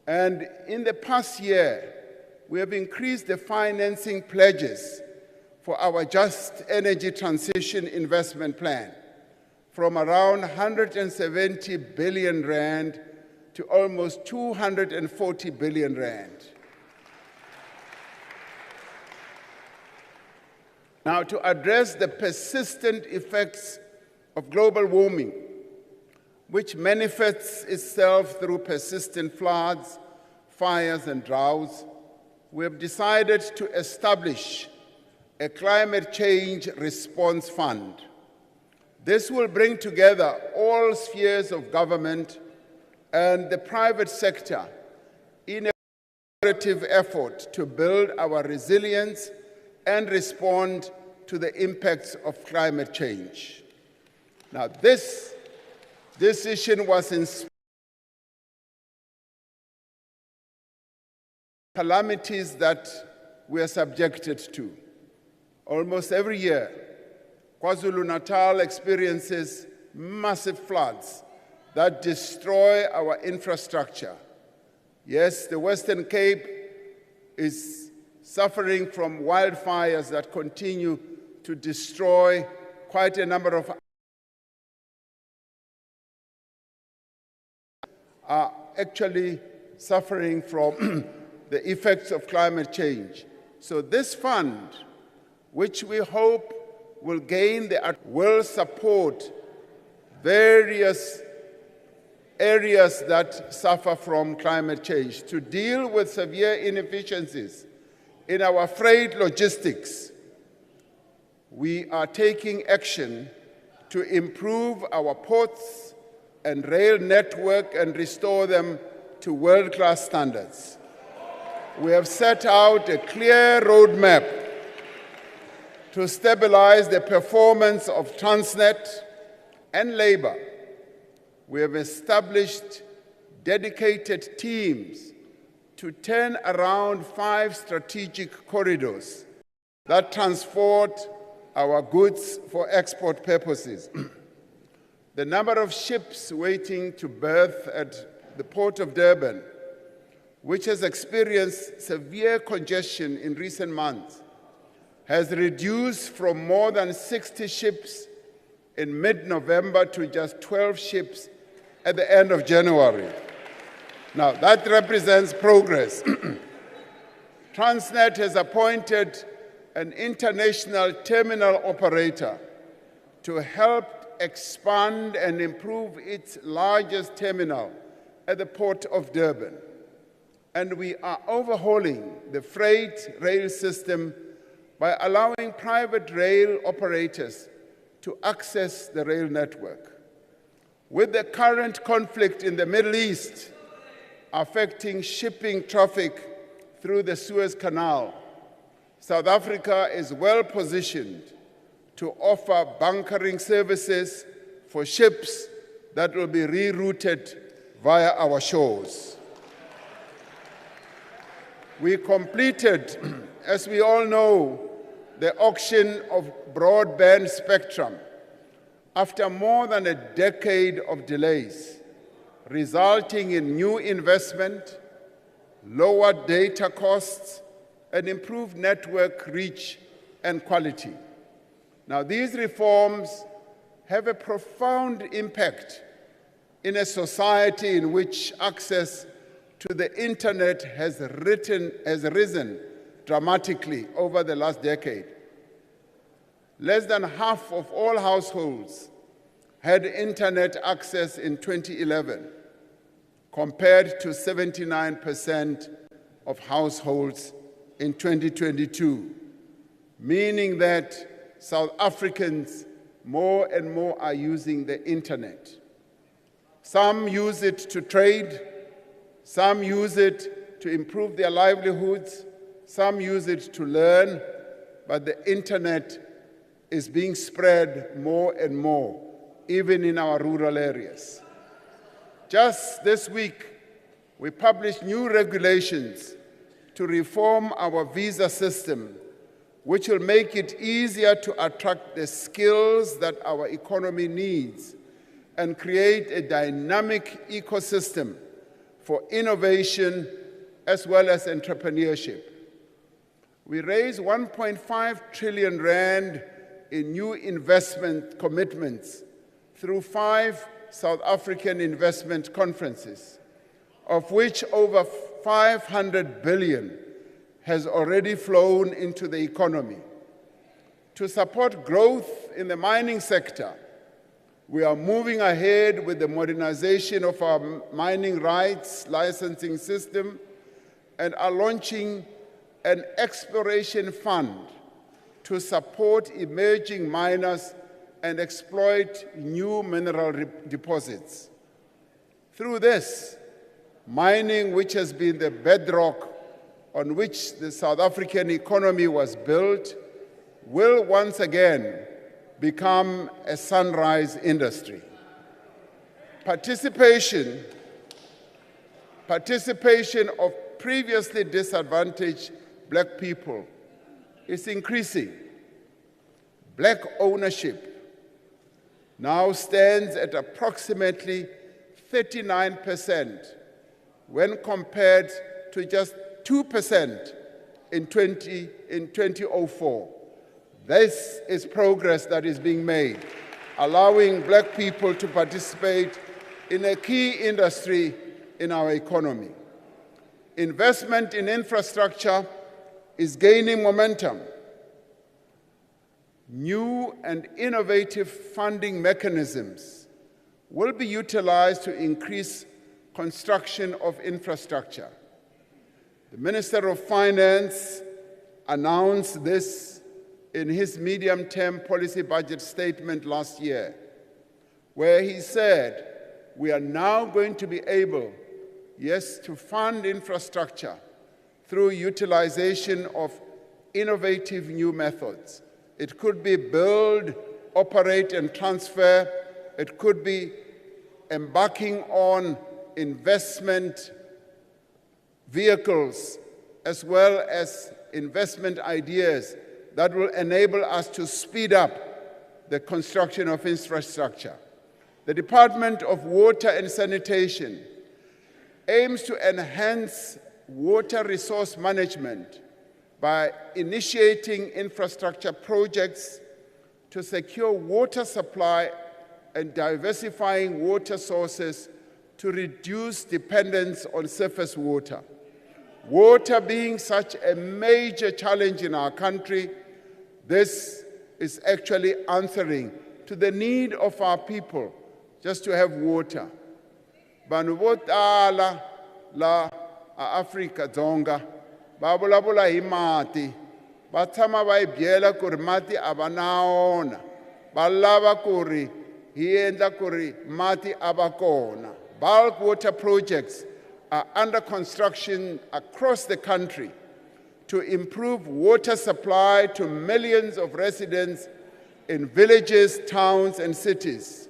And in the past year, we have increased the financing pledges for our Just Energy Transition Investment Plan from around 170 billion rand to almost 240 billion rand. Now, to address the persistent effects of global warming, which manifests itself through persistent floods, fires, and droughts, we have decided to establish a climate change response fund. This will bring together all spheres of government and the private sector in a collaborative effort to build our resilience and respond to the impacts of climate change. Now, this decision was inspired by calamities that we are subjected to. Almost every year, KwaZulu-Natal experiences massive floods that destroy our infrastructure. Yes, the Western Cape is suffering from wildfires that continue to destroy quite a number of are actually suffering from the effects of climate change. So this fund, which we hope will support various areas that suffer from climate change to deal with severe inefficiencies in our freight logistics. We are taking action to improve our ports and rail network and restore them to world-class standards. We have set out a clear roadmap to stabilize the performance of Transnet and labor. We have established dedicated teams to turn around 5 strategic corridors that transport our goods for export purposes. the number of ships waiting to berth at the port of Durban, which has experienced severe congestion in recent months, has reduced from more than 60 ships in mid-November to just 12 ships at the end of January. Now, that represents progress. Transnet has appointed an international terminal operator to help expand and improve its largest terminal at the port of Durban. And we are overhauling the freight rail system by allowing private rail operators to access the rail network. With the current conflict in the Middle East affecting shipping traffic through the Suez Canal, South Africa is well positioned to offer bunkering services for ships that will be rerouted via our shores. We completed, as we all know, the auction of broadband spectrum after more than a decade of delays, resulting in new investment, lower data costs, and improved network reach and quality. Now, these reforms have a profound impact in a society in which access to the internet has risen dramatically over the last decade. Less than half of all households had internet access in 2011, compared to 79% of households in 2022, meaning that South Africans more and more are using the internet. Some use it to trade, some use it to improve their livelihoods, some use it to learn, but the internet is being spread more and more, even in our rural areas. Just this week, we published new regulations to reform our visa system, which will make it easier to attract the skills that our economy needs and create a dynamic ecosystem for innovation as well as entrepreneurship. We raised 1.5 trillion rand in new investment commitments through 5 South African investment conferences, of which over 500 billion has already flown into the economy. To support growth in the mining sector, we are moving ahead with the modernization of our mining rights licensing system and are launching an exploration fund to support emerging miners and exploit new mineral deposits. Through this, mining, which has been the bedrock on which the South African economy was built, will once again become a sunrise industry. Participation of previously disadvantaged Black people is increasing. Black ownership now stands at approximately 39% when compared to just 2% in 2004. This is progress that is being made, allowing Black people to participate in a key industry in our economy. Investment in infrastructure is gaining momentum. New and innovative funding mechanisms will be utilized to increase construction of infrastructure. The Minister of Finance announced this in his medium-term policy budget statement last year, where he said, we are now going to be able, yes, to fund infrastructure through utilization of innovative new methods. It could be build, operate, and transfer. It could be embarking on investment vehicles as well as investment ideas that will enable us to speed up the construction of infrastructure. The Department of Water and Sanitation aims to enhance water resource management by initiating infrastructure projects to secure water supply and diversifying water sources to reduce dependence on surface water. Water being such a major challenge in our country, this is actually answering to the need of our people just to have water. Vanhu vo tala la Afrika Dzonga va vulavula hi mati, va tshama va hi byela ku ri mati a va na wona, va lava ku ri hi endla ku ri mati a va kona. Bulk water projects are under construction across the country to improve water supply to millions of residents in villages, towns, and cities.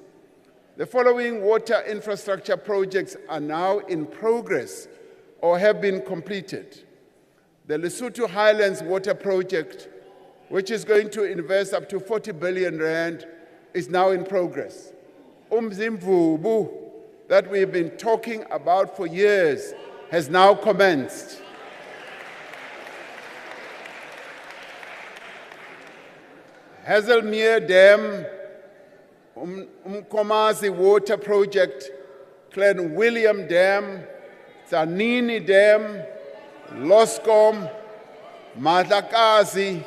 The following water infrastructure projects are now in progress or have been completed. The Lesotho Highlands Water Project, which is going to invest up to 40 billion rand, is now in progress. Umzimvubu, that we've been talking about for years, has now commenced. Hazelmere Dam, Umkomazi Water Project, Clan William Dam, Tzanini Dam, Loscom, Madlakazi,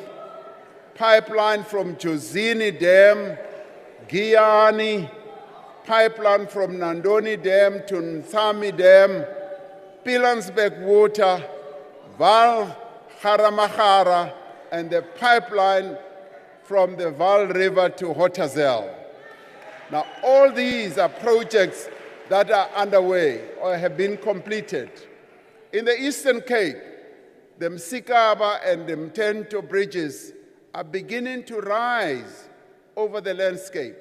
pipeline from Jozini Dam, Giyani, pipeline from Nandoni Dam to Nsami Dam, Pilansbeck Water, Val Haramahara, and the pipeline from the Val River to Hotazel. Now, all these are projects that are underway or have been completed. In the Eastern Cape, the Msikaba and the Mtento bridges are beginning to rise over the landscape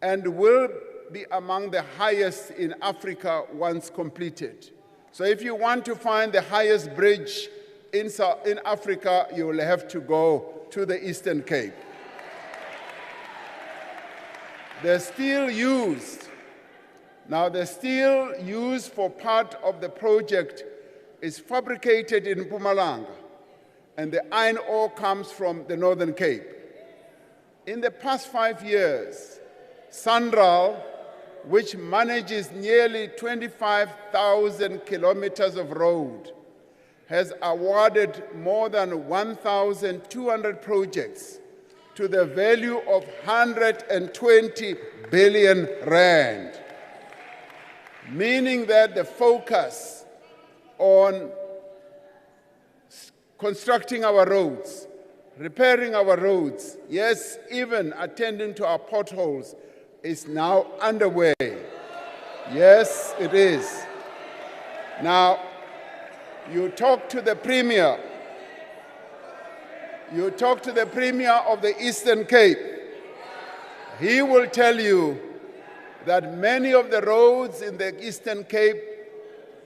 and will be among the highest in Africa once completed. So if you want to find the highest bridge in Africa, you will have to go to the Eastern Cape. The steel used, now the steel used for part of the project is fabricated in Mpumalanga, and the iron ore comes from the Northern Cape. In the past 5 years, Sanral, which manages nearly 25,000 kilometers of road, has awarded more than 1,200 projects to the value of 120 billion rand, meaning that the focus on constructing our roads, repairing our roads, yes, even attending to our potholes, is now underway. Yes, it is. Now, you talk to the Premier, you talk to the Premier of the Eastern Cape, he will tell you that many of the roads in the Eastern Cape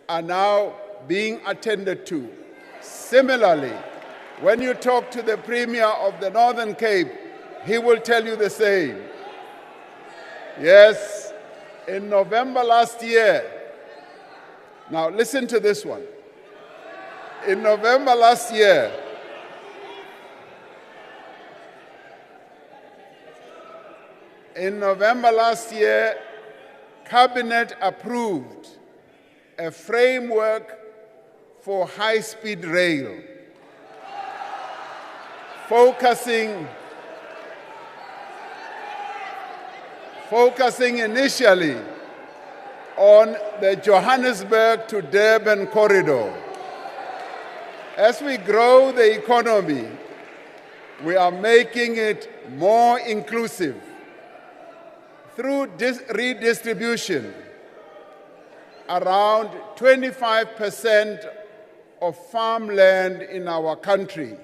are now being attended to. Similarly, when you talk to the Premier of the Northern Cape, he will tell you the same. Yes, in November last year, now listen to this one. In November last year, Cabinet approved a framework for high-speed rail, focusing initially on the Johannesburg to Durban corridor. As we grow the economy, we are making it more inclusive through redistribution. Around 25% of farmland in our country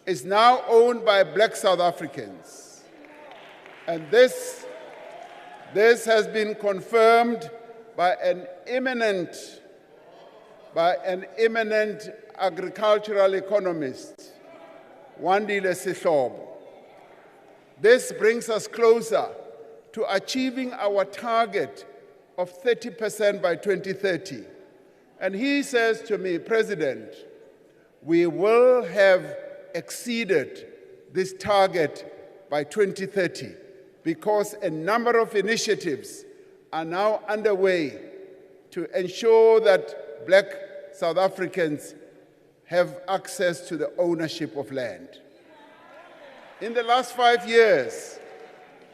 is now owned by Black South Africans. And this has been confirmed by an eminent agricultural economist, Wandile Sihlobo. This brings us closer to achieving our target of 30% by 2030. And he says to me, President, we will have exceeded this target by 2030 because a number of initiatives are now underway to ensure that Black South Africans have access to the ownership of land. In the last 5 years,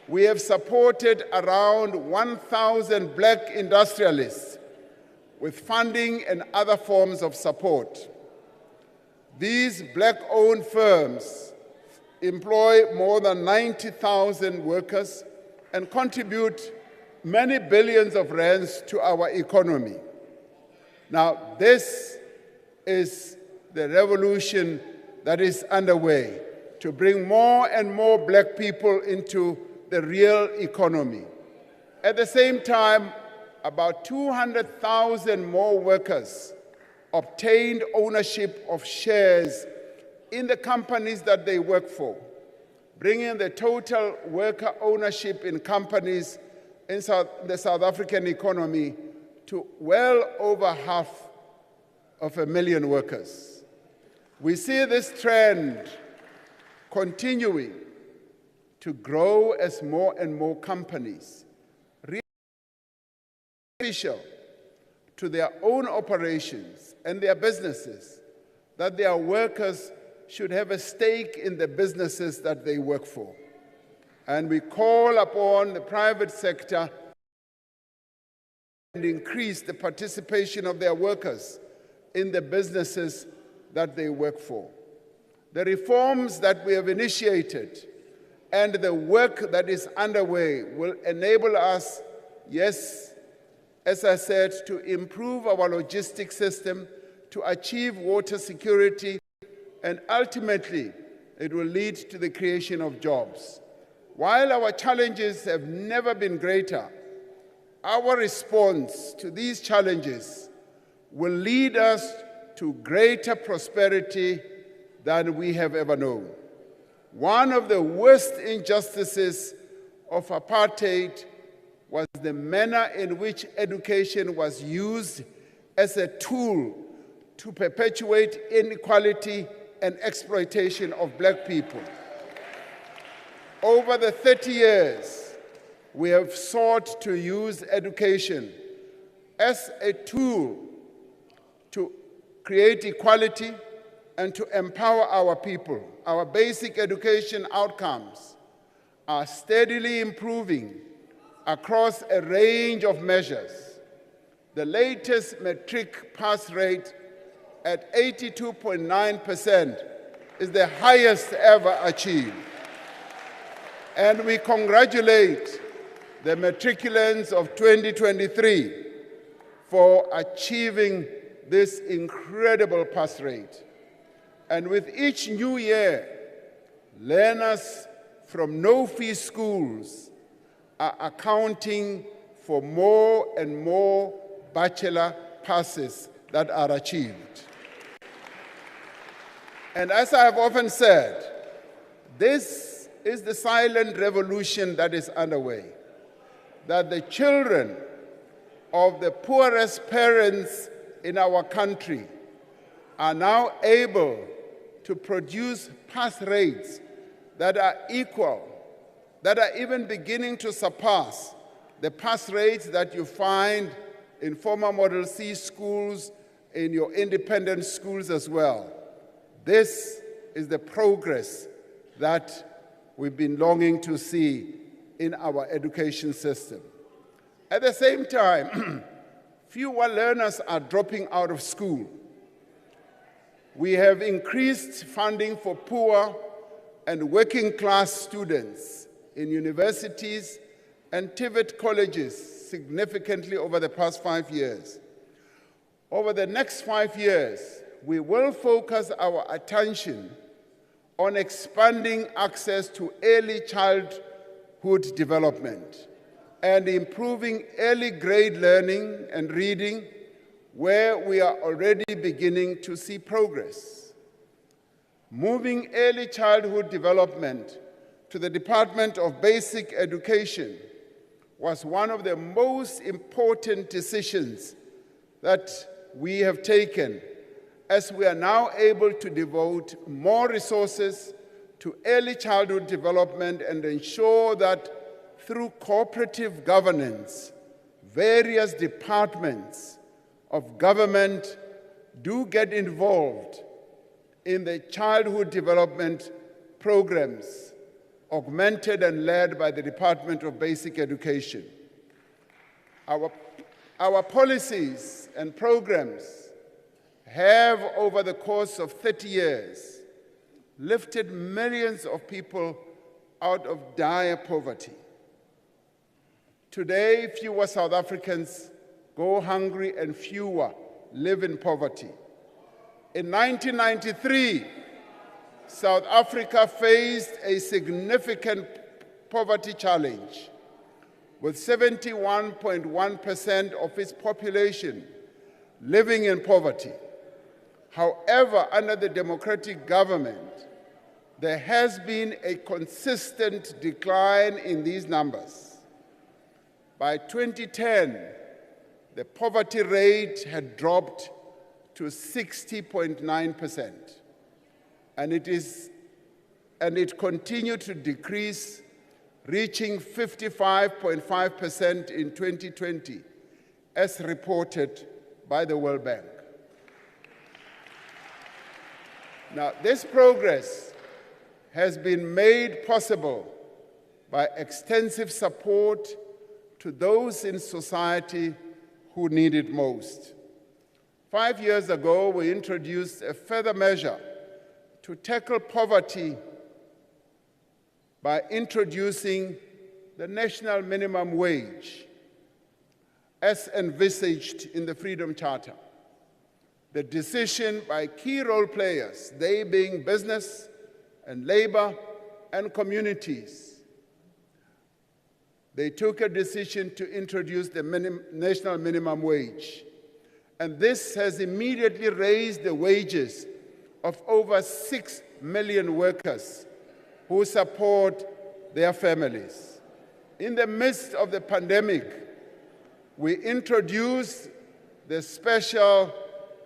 we have supported around 1,000 Black industrialists with funding and other forms of support. These Black-owned firms employ more than 90,000 workers and contribute many billions of rands to our economy. Now, this is the revolution that is underway to bring more and more Black people into the real economy. At the same time, about 200,000 more workers obtained ownership of shares in the companies that they work for, bringing the total worker ownership in companies in the South African economy to well over 500,000 workers. We see this trend continuing to grow as more and more companies beneficial to their own operations and their businesses, that their workers should have a stake in the businesses that they work for. And we call upon the private sector and increase the participation of their workers in the businesses that they work for. The reforms that we have initiated and the work that is underway will enable us, yes, as I said, to improve our logistics system, to achieve water security, and ultimately, it will lead to the creation of jobs. While our challenges have never been greater, our response to these challenges will lead us to greater prosperity than we have ever known. One of the worst injustices of apartheid was the manner in which education was used as a tool to perpetuate inequality and exploitation of Black people. Over the 30 years, we have sought to use education as a tool to create equality and to empower our people. Our basic education outcomes are steadily improving across a range of measures. The latest matric pass rate at 82.9% is the highest ever achieved. And we congratulate the matriculants of 2023 for achieving this incredible pass rate. And with each new year, learners from no-fee schools are accounting for more and more bachelor passes that are achieved. And as I have often said, this is the silent revolution that is underway, that the children of the poorest parents in our country are now able to produce pass rates that are equal, that are even beginning to surpass the pass rates that you find in former Model C schools, in your independent schools as well. This is the progress that we've been longing to see in our education system. At the same time, fewer learners are dropping out of school. We have increased funding for poor and working class students in universities and TVET colleges significantly over the past 5 years. Over the next 5 years, we will focus our attention on expanding access to early childhood development and improving early grade learning and reading, where we are already beginning to see progress. Moving early childhood development to the Department of Basic Education was one of the most important decisions that we have taken, as we are now able to devote more resources to early childhood development and ensure that through cooperative governance, various departments of government do get involved in the childhood development programs, augmented and led by the Department of Basic Education. Our policies and programs have, over the course of 30 years, lifted millions of people out of dire poverty. Today, fewer South Africans go hungry and fewer live in poverty. In 1993, South Africa faced a significant poverty challenge, with 71.1% of its population living in poverty. However, under the democratic government, there has been a consistent decline in these numbers. By 2010, the poverty rate had dropped to 60.9%, and it continued to decrease, reaching 55.5% in 2020, as reported by the World Bank. Now, this progress has been made possible by extensive support to those in society who need it most. 5 years ago, we introduced a further measure to tackle poverty by introducing the national minimum wage as envisaged in the Freedom Charter. The decision by key role players, they being business and labor and communities, they took a decision to introduce the national minimum wage. And this has immediately raised the wages of over 6 million workers who support their families. In the midst of the pandemic, we introduced the special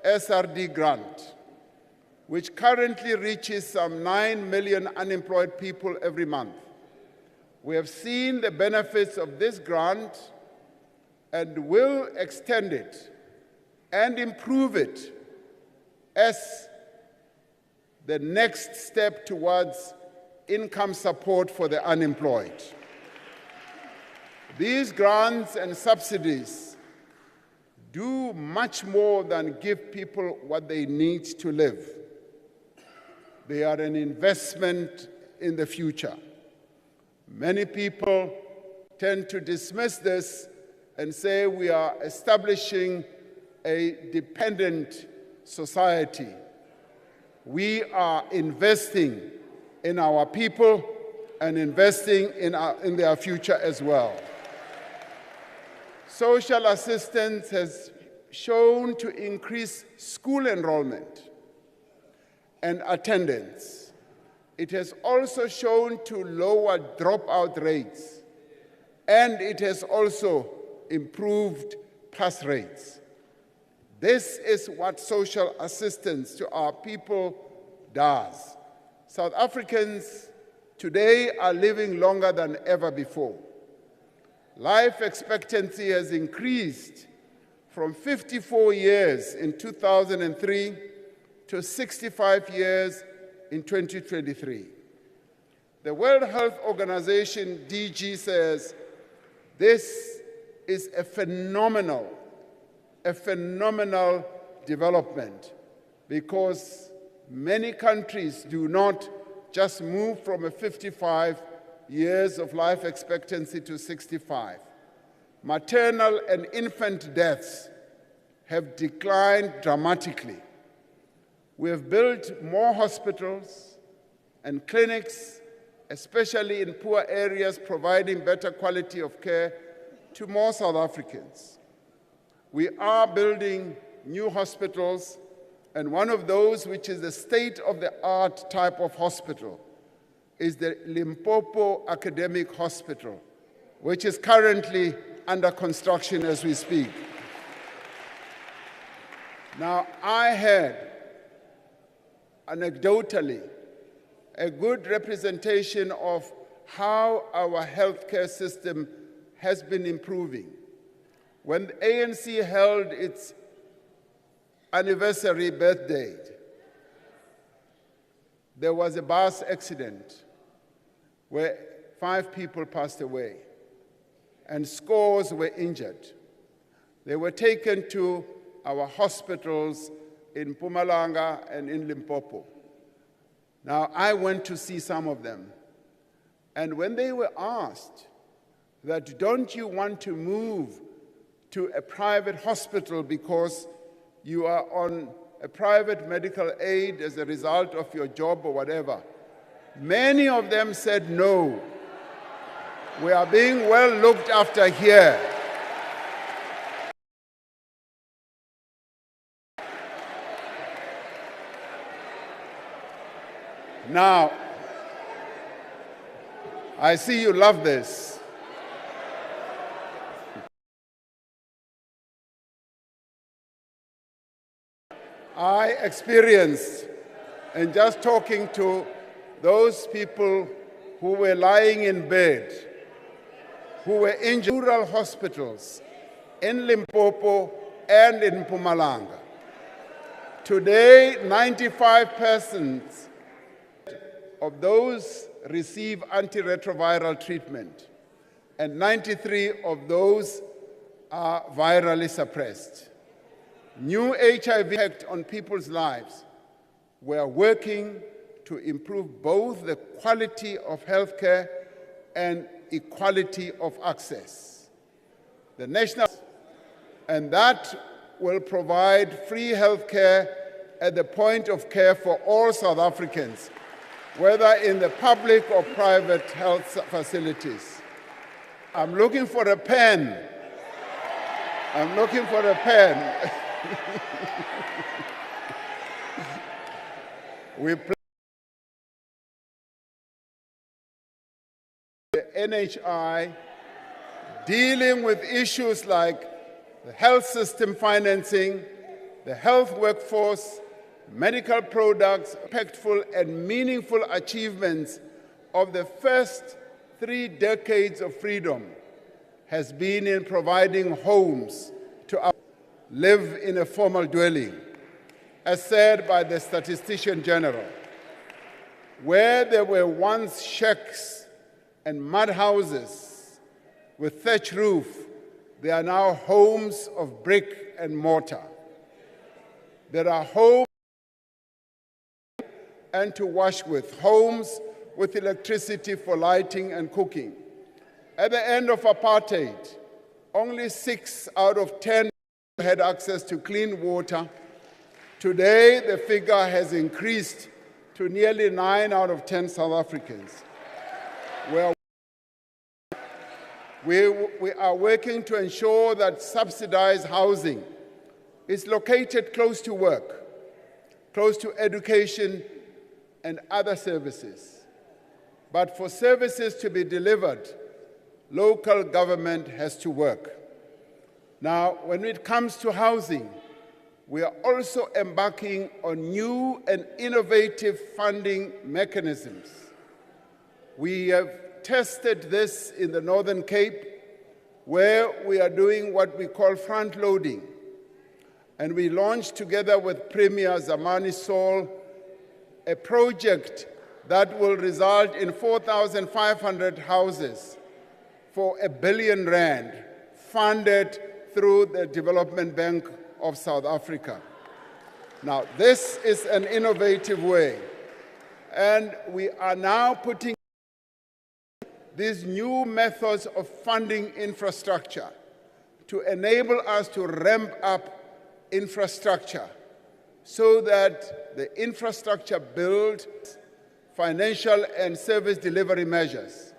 SRD grant, which currently reaches some 9 million unemployed people every month. We have seen the benefits of this grant and will extend it and improve it as the next step towards income support for the unemployed. These grants and subsidies do much more than give people what they need to live. They are an investment in the future. Many people tend to dismiss this and say we are establishing a dependent society. We are investing in our people and investing in their future as well. Social assistance has shown to increase school enrollment and attendance. It has also shown to lower dropout rates, and it has also improved pass rates. This is what social assistance to our people does. South Africans today are living longer than ever before. Life expectancy has increased from 54 years in 2003 to 65 years in 2023. The World Health Organization, DG, says this is a phenomenal development, because many countries do not just move from a 55 years of life expectancy to 65. Maternal and infant deaths have declined dramatically. We have built more hospitals and clinics, especially in poor areas, providing better quality of care to more South Africans. We are building new hospitals, and one of those, which is the state-of-the-art type of hospital, is the Limpopo Academic Hospital, which is currently under construction as we speak. Now, I had, anecdotally, a good representation of how our healthcare system has been improving. When the ANC held its anniversary birthday, there was a bus accident where 5 people passed away and scores were injured. They were taken to our hospitals in Mpumalanga and in Limpopo. Now, I went to see some of them, and when they were asked that, don't you want to move to a private hospital because you are on a private medical aid as a result of your job or whatever, many of them said no. We are being well looked after here. Now, I see you love this. I experienced, and just talking to those people who were lying in bed, who were in rural hospitals in Limpopo and in Mpumalanga. Today, 95% of those receive antiretroviral treatment, and 93% of those are virally suppressed. New HIV effect on people's lives. We are working to improve both the quality of healthcare and equality of access. The national, and that will provide free healthcare at the point of care for all South Africans, whether in the public or private health facilities. I'm looking for a pen. I'm looking for a pen. We plan the NHI dealing with issues like the health system financing, the health workforce, medical products, impactful and meaningful achievements of the first 3 decades of freedom has been in providing homes to our live in a formal dwelling, as said by the Statistician General. Where there were once shacks and mud houses with thatch roof, they are now homes of brick and mortar. There are homes and to wash with, homes with electricity for lighting and cooking. At the end of apartheid, only 6 out of 10 had access to clean water. Today, the figure has increased to nearly 9 out of 10 South Africans. We are working to ensure that subsidized housing is located close to work, close to education and other services. But for services to be delivered, local government has to work. Now, when it comes to housing, we are also embarking on new and innovative funding mechanisms. We have tested this in the Northern Cape, where we are doing what we call front-loading. And we launched together with Premier Zamani Sol a project that will result in 4,500 houses for R1 billion, funded through the Development Bank of South Africa. Now, this is an innovative way, and we are now putting these new methods of funding infrastructure to enable us to ramp up infrastructure so that the infrastructure build financial and service delivery measures.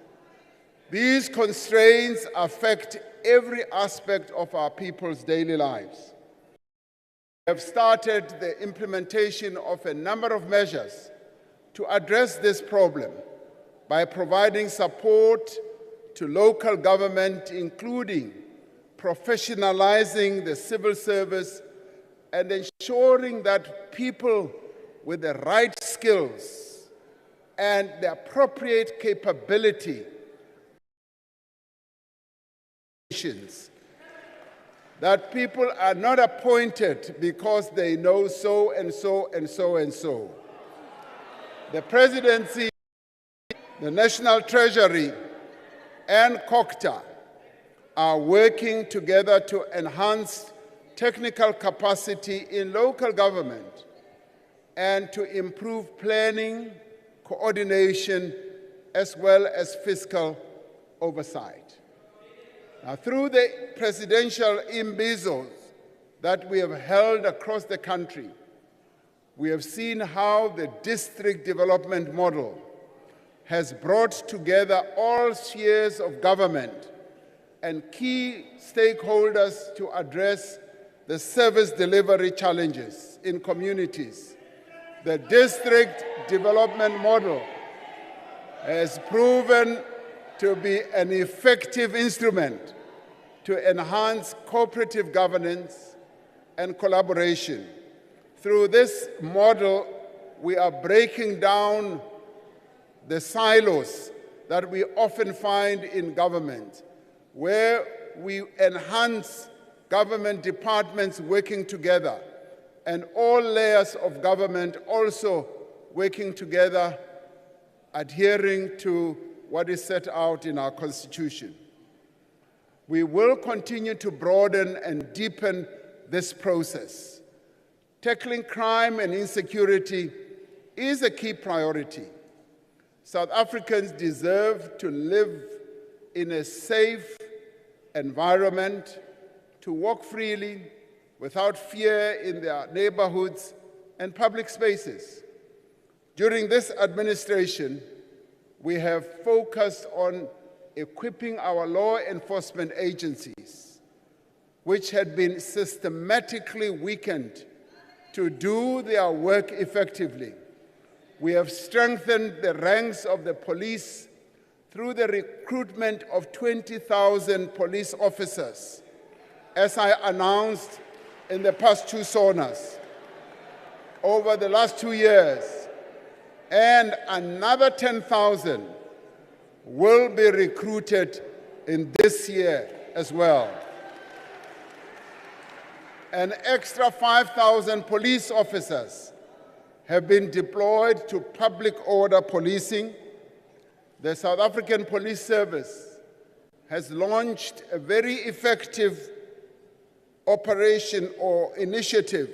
These constraints affect every aspect of our people's daily lives. We have started the implementation of a number of measures to address this problem by providing support to local government, including professionalizing the civil service and ensuring that people with the right skills and the appropriate capability that people are not appointed because they know so and so and so and so. The Presidency, the National Treasury, and COCTA are working together to enhance technical capacity in local government and to improve planning, coordination, as well as fiscal oversight. Now, through the presidential imbizos that we have held across the country, we have seen how the district development model has brought together all spheres of government and key stakeholders to address the service delivery challenges in communities. The district development model has proven to be an effective instrument to enhance cooperative governance and collaboration. Through this model, we are breaking down the silos that we often find in government, where we enhance government departments working together and all layers of government also working together, adhering to what is set out in our Constitution. We will continue to broaden and deepen this process. Tackling crime and insecurity is a key priority. South Africans deserve to live in a safe environment, to walk freely without fear in their neighborhoods and public spaces. During this administration, we have focused on equipping our law enforcement agencies, which had been systematically weakened, to do their work effectively. We have strengthened the ranks of the police through the recruitment of 20,000 police officers, as I announced in the past two SONAs over the last 2 years, and another 10,000 will be recruited in this year as well. An extra 5,000 police officers have been deployed to public order policing. The South African Police Service has launched a very effective operation or initiative,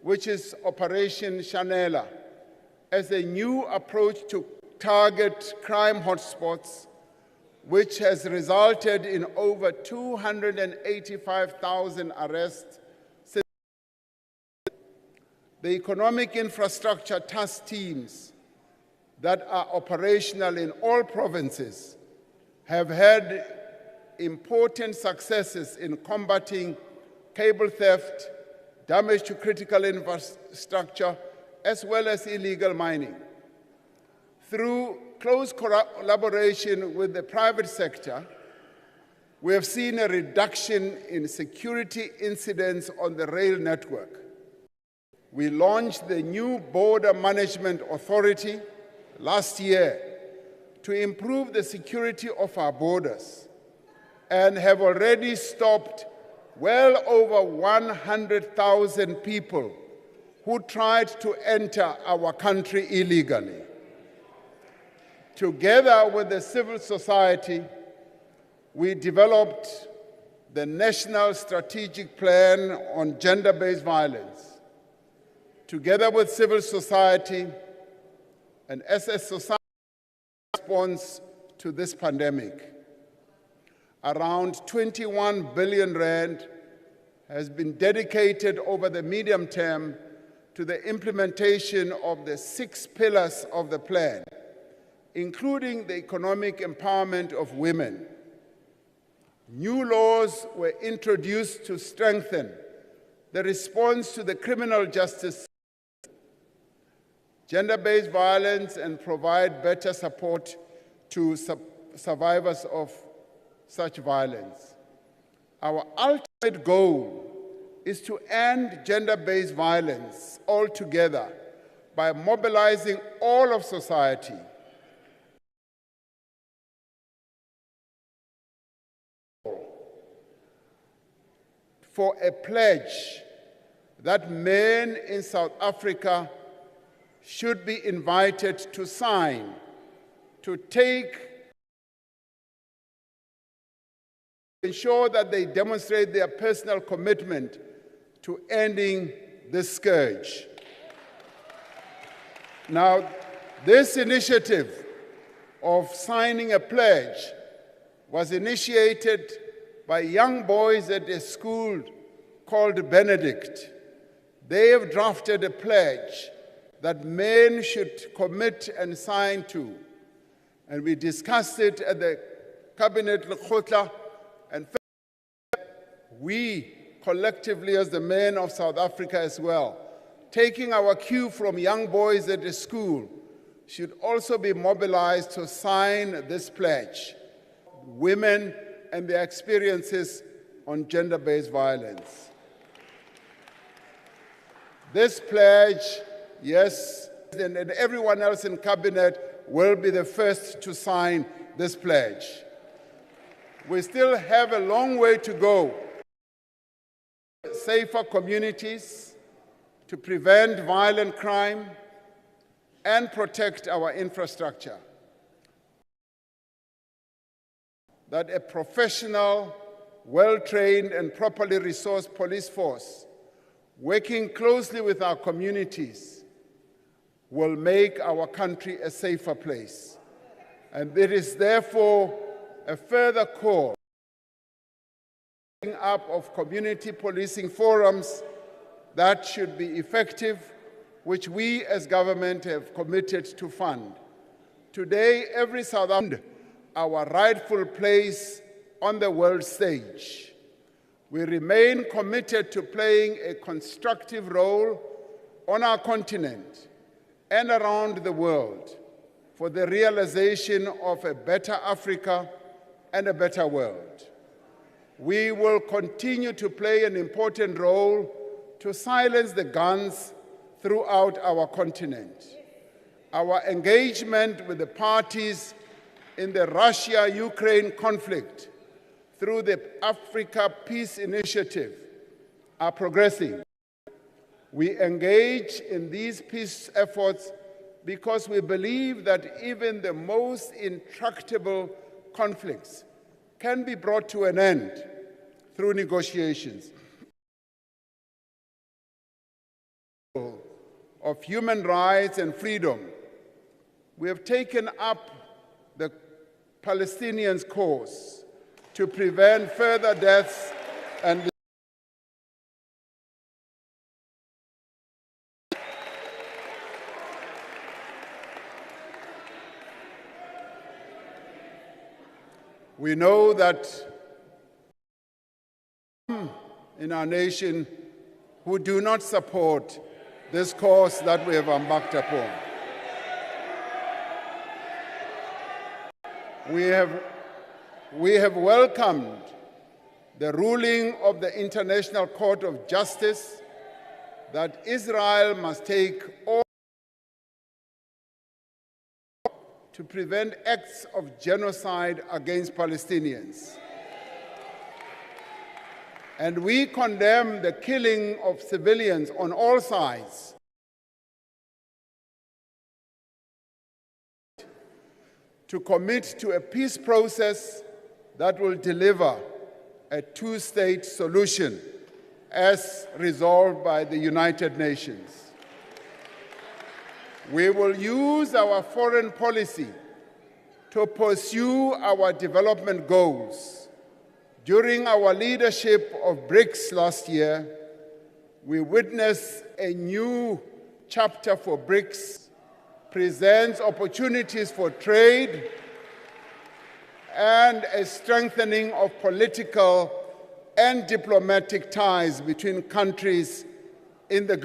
which is Operation Shanela, as a new approach to target crime hotspots, which has resulted in over 285,000 arrests. The economic infrastructure task teams that are operational in all provinces have had important successes in combating cable theft, damage to critical infrastructure, as well as illegal mining. Through close collaboration with the private sector, we have seen a reduction in security incidents on the rail network. We launched the new Border Management Authority last year to improve the security of our borders and have already stopped well over 100,000 people who tried to enter our country illegally. Together with the civil society, we developed the National Strategic Plan on Gender-Based Violence. Together with civil society and as a society response to this pandemic, around 21 billion rand has been dedicated over the medium term to the implementation of the 6 pillars of the plan, including the economic empowerment of women. New laws were introduced to strengthen the response to the criminal justice, gender-based violence, and provide better support to survivors of such violence. Our ultimate goal is to end gender-based violence altogether by mobilizing all of society. For a pledge that men in South Africa should be invited to sign, to ensure that they demonstrate their personal commitment to ending this scourge. Now, this initiative of signing a pledge was initiated by young boys at a school called Benedict. They have drafted a pledge that men should commit and sign to. And we discussed it at the Cabinet Lekgotla, and we collectively as the men of South Africa as well, taking our cue from young boys at the school, should also be mobilized to sign this pledge. Women and their experiences on gender-based violence. This pledge, yes, and everyone else in Cabinet will be the first to sign this pledge. We still have a long way to go. Safer communities to prevent violent crime and protect our infrastructure. That a professional, well-trained and properly resourced police force working closely with our communities will make our country a safer place. And it is therefore a further call up of community policing forums that should be effective, which we as government have committed to fund. Today, every South African our rightful place on the world stage. We remain committed to playing a constructive role on our continent and around the world for the realization of a better Africa and a better world. We will continue to play an important role to silence the guns throughout our continent. Our engagement with the parties in the Russia-Ukraine conflict through the Africa Peace Initiative are progressing. We engage in these peace efforts because we believe that even the most intractable conflicts can be brought to an end through negotiations. Of human rights and freedom, we have taken up the Palestinians' cause to prevent further deaths and we know that in our nation who do not support this course that we have embarked upon. We have welcomed the ruling of the International Court of Justice that Israel must take all to prevent acts of genocide against Palestinians. And we condemn the killing of civilians on all sides. To commit to a peace process that will deliver a two-state solution as resolved by the United Nations. We will use our foreign policy to pursue our development goals. During our leadership of BRICS last year, we witnessed a new chapter for BRICS, presents opportunities for trade and a strengthening of political and diplomatic ties between countries in the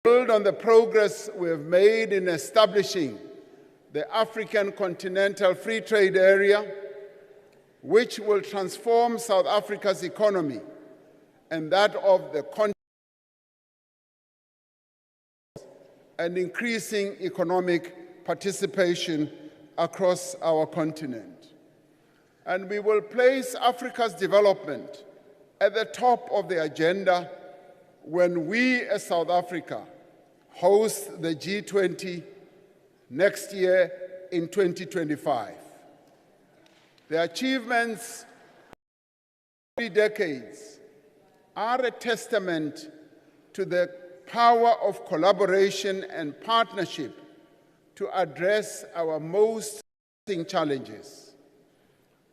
build on the progress we have made in establishing the African Continental Free Trade Area, which will transform South Africa's economy and that of the continent, and increasing economic participation across our continent. And we will place Africa's development at the top of the agenda when we, as South Africa, host the G20 next year in 2025. The achievements of 3 decades are a testament to the power of collaboration and partnership to address our most pressing challenges.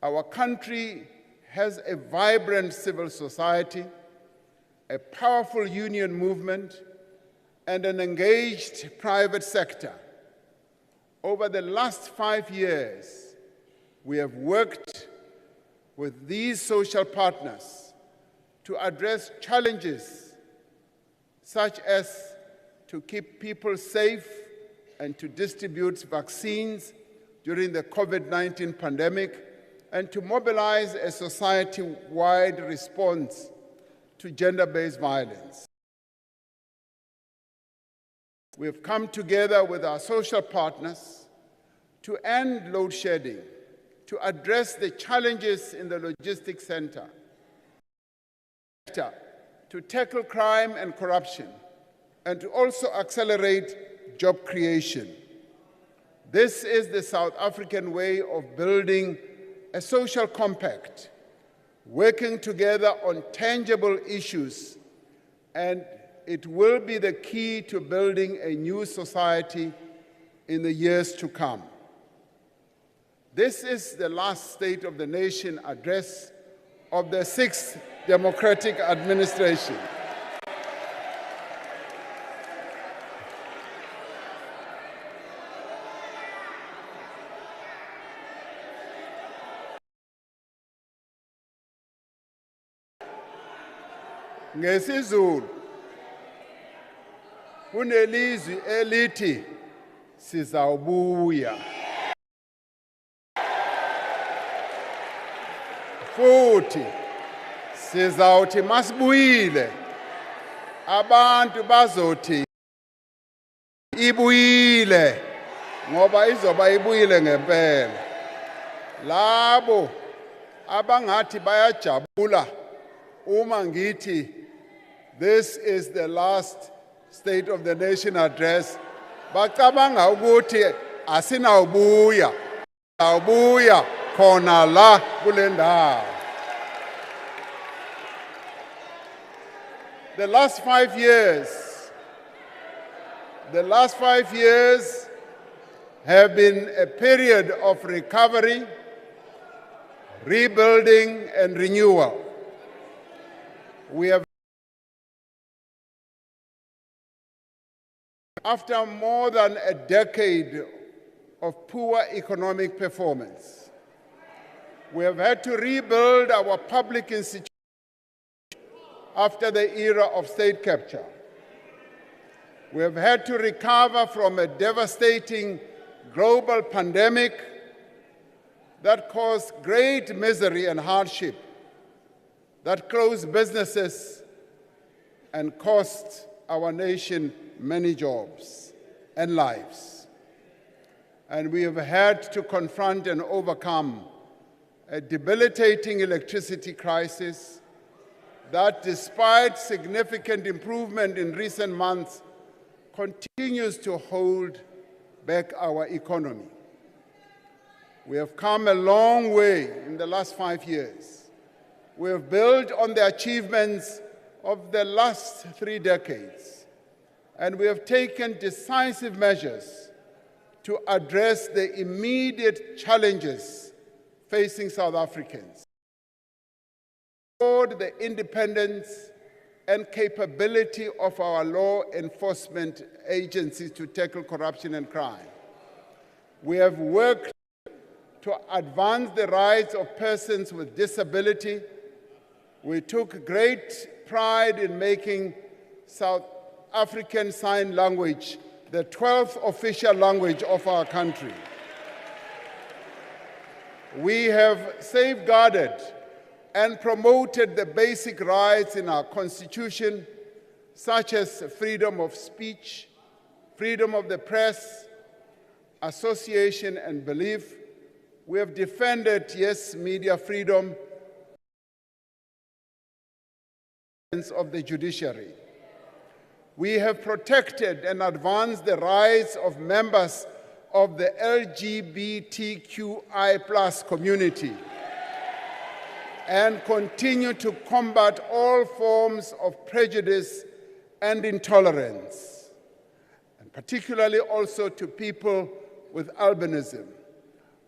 Our country has a vibrant civil society, a powerful union movement, and an engaged private sector. Over the last 5 years, we have worked with these social partners to address challenges such as to keep people safe and to distribute vaccines during the COVID-19 pandemic, and to mobilize a society-wide response to gender-based violence. We have come together with our social partners to end load shedding, to address the challenges in the logistics sector, to tackle crime and corruption, and to also accelerate job creation. This is the South African way of building a social compact, working together on tangible issues, and it will be the key to building a new society in the years to come. This is the last State of the Nation address of the 6th Democratic Administration. NgesiZulu kunelizwi elithi sizawubuya, futhi sizawuthi masibuyile abantu bazothi ibuyile ngoba izoba ibuyile ngempela. Labo abangathi bayajabula uma ngithi this is the last State of the Nation address, bacabanga ukuthi asinawubuya, awubuya khona la kule ndawo. The last 5 years have been a period of recovery, rebuilding, and renewal. We have, after more than a decade of poor economic performance, we have had to rebuild our public institutions after the era of state capture. We have had to recover from a devastating global pandemic that caused great misery and hardship, that closed businesses and cost our nation many jobs and lives. And we have had to confront and overcome a debilitating electricity crisis that, despite significant improvement in recent months, continues to hold back our economy. We have come a long way in the last 5 years. We have built on the achievements of the last 3 decades, and we have taken decisive measures to address the immediate challenges facing South Africans. Restored the independence and capability of our law enforcement agencies to tackle corruption and crime. We have worked to advance the rights of persons with disability. We took great pride in making South African Sign Language the 12th official language of our country. We have safeguarded and promoted the basic rights in our Constitution, such as freedom of speech, freedom of the press, association and belief. We have defended, yes, media freedom of the judiciary. We have protected and advanced the rights of members of the LGBTQI+ community and continue to combat all forms of prejudice and intolerance, and particularly also to people with albinism.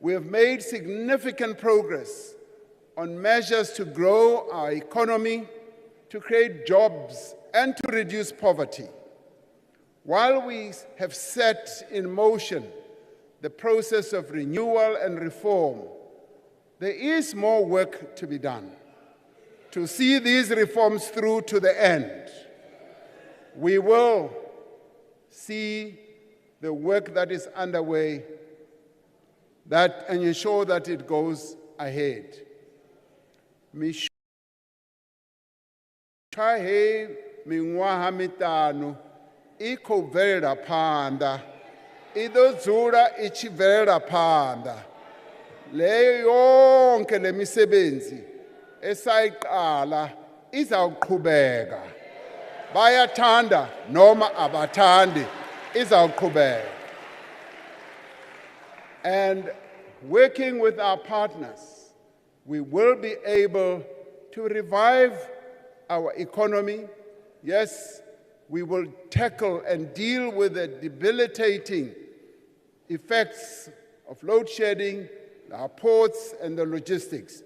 We have made significant progress on measures to grow our economy, to create jobs, and to reduce poverty. While we have set in motion the process of renewal and reform, there is more work to be done to see these reforms through to the end. We will see the work that is underway and ensure that it goes ahead. Mingwaha mitano iko bvelela phanḓa ido dzula ichi bvelela phanḓa leyo yonke lemisebenzi esayiqala izawuqhubeka bayathanda noma abathandi izawuqhubeka. And working with our partners, we will be able to revive our economy. Yes, we will tackle and deal with the debilitating effects of load shedding, our ports and the logistics.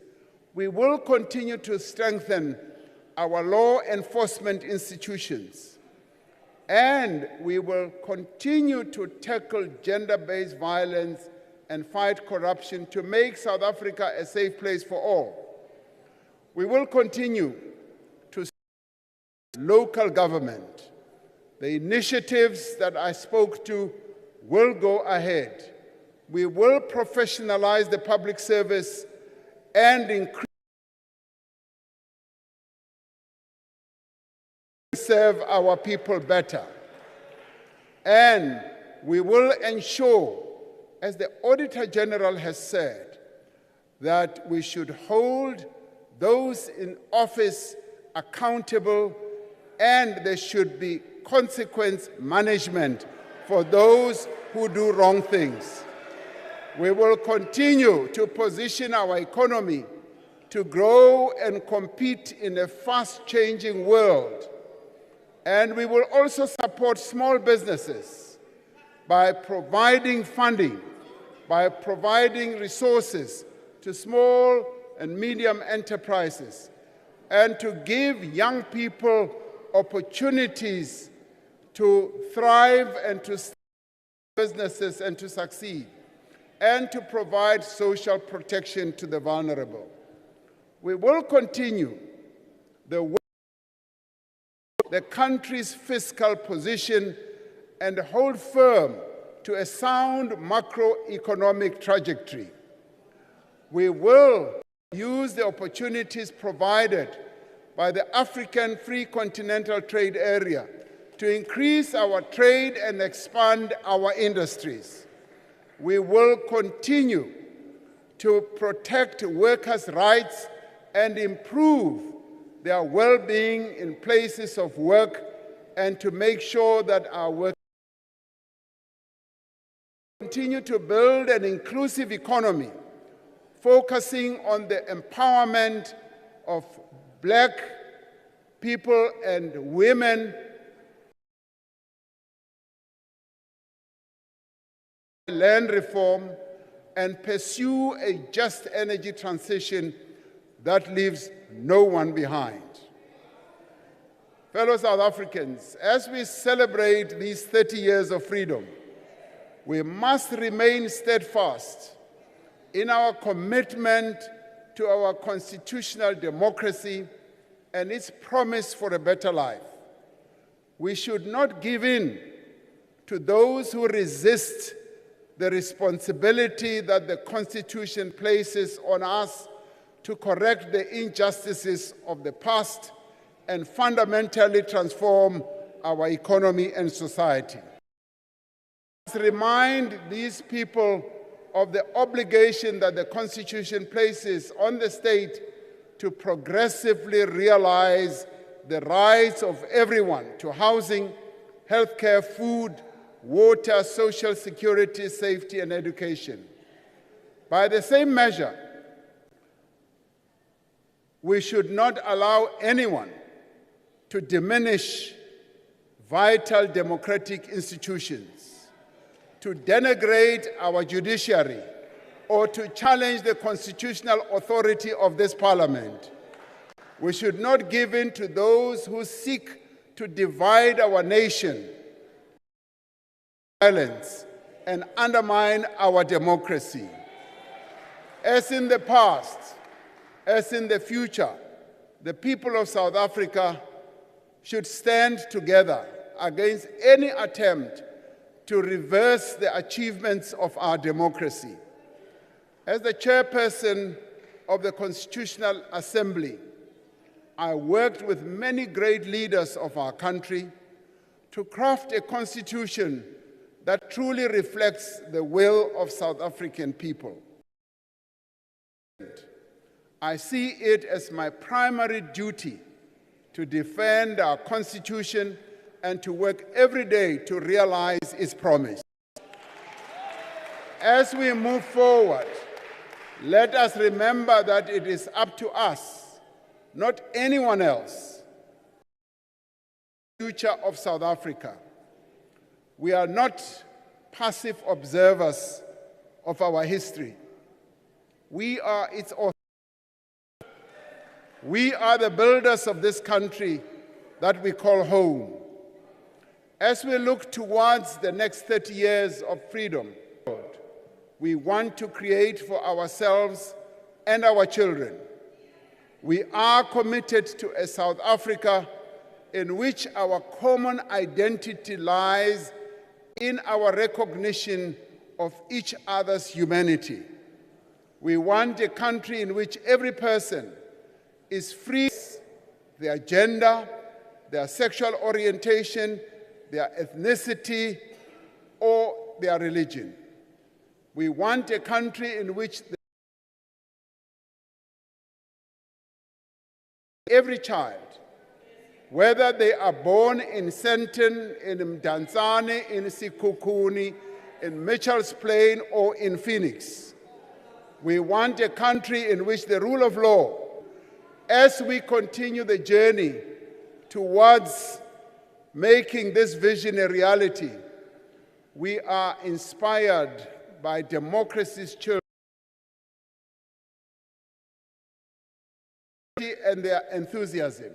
We will continue to strengthen our law enforcement institutions, and we will continue to tackle gender-based violence and fight corruption to make South Africa a safe place for all. We will continue to support local government. The initiatives that I spoke to will go ahead. We will professionalize the public service and increase serve our people better. And we will ensure, as the Auditor General has said, that we should hold those in office accountable, and there should be consequence management for those who do wrong things. We will continue to position our economy to grow and compete in a fast-changing world. And we will also support small businesses by providing funding, by providing resources to small and medium enterprises, and to give young people opportunities to thrive and to start businesses and to succeed, and to provide social protection to the vulnerable. We will continue the country's fiscal position and hold firm to a sound macroeconomic trajectory. We will use the opportunities provided by the African Free Continental Trade Area to increase our trade and expand our industries. We will continue to protect workers' rights and improve their well-being in places of work, and to make sure that our work continue to build an inclusive economy, focusing on the empowerment of Black people and women, land reform, and pursue a just energy transition that leaves no one behind. Fellow South Africans, as we celebrate these 30 years of freedom, we must remain steadfast in our commitment to our constitutional democracy and its promise for a better life. We should not give in to those who resist the responsibility that the Constitution places on us to correct the injustices of the past and fundamentally transform our economy and society. Let's remind these people of the obligation that the Constitution places on the state to progressively realize the rights of everyone to housing, healthcare, food, water, social security, safety, and education. By the same measure, we should not allow anyone to diminish vital democratic institutions, to denigrate our judiciary, or to challenge the constitutional authority of this parliament. We should not give in to those who seek to divide our nation, violence, and undermine our democracy. As in the past, as in the future, the people of South Africa should stand together against any attempt to reverse the achievements of our democracy. As the chairperson of the Constitutional Assembly, I worked with many great leaders of our country to craft a constitution that truly reflects the will of South African people. I see it as my primary duty to defend our Constitution and to work every day to realize its promise. As we move forward, let us remember that it is up to us, not anyone else, the future of South Africa. We are not passive observers of our history. We are its authors. We are the builders of this country that we call home. As we look towards the next 30 years of freedom, we want to create for ourselves and our children. We are committed to a South Africa in which our common identity lies in our recognition of each other's humanity. We want a country in which every person is free of their gender, their sexual orientation, their ethnicity, or their religion. We want a country in which every child, whether they are born in Sandton, in Mdantsane, in Sekhukhune, in Mitchell's Plain, or in Phoenix. We want a country in which the rule of law, as we continue the journey towards making this vision a reality, we are inspired by democracy's children and their enthusiasm.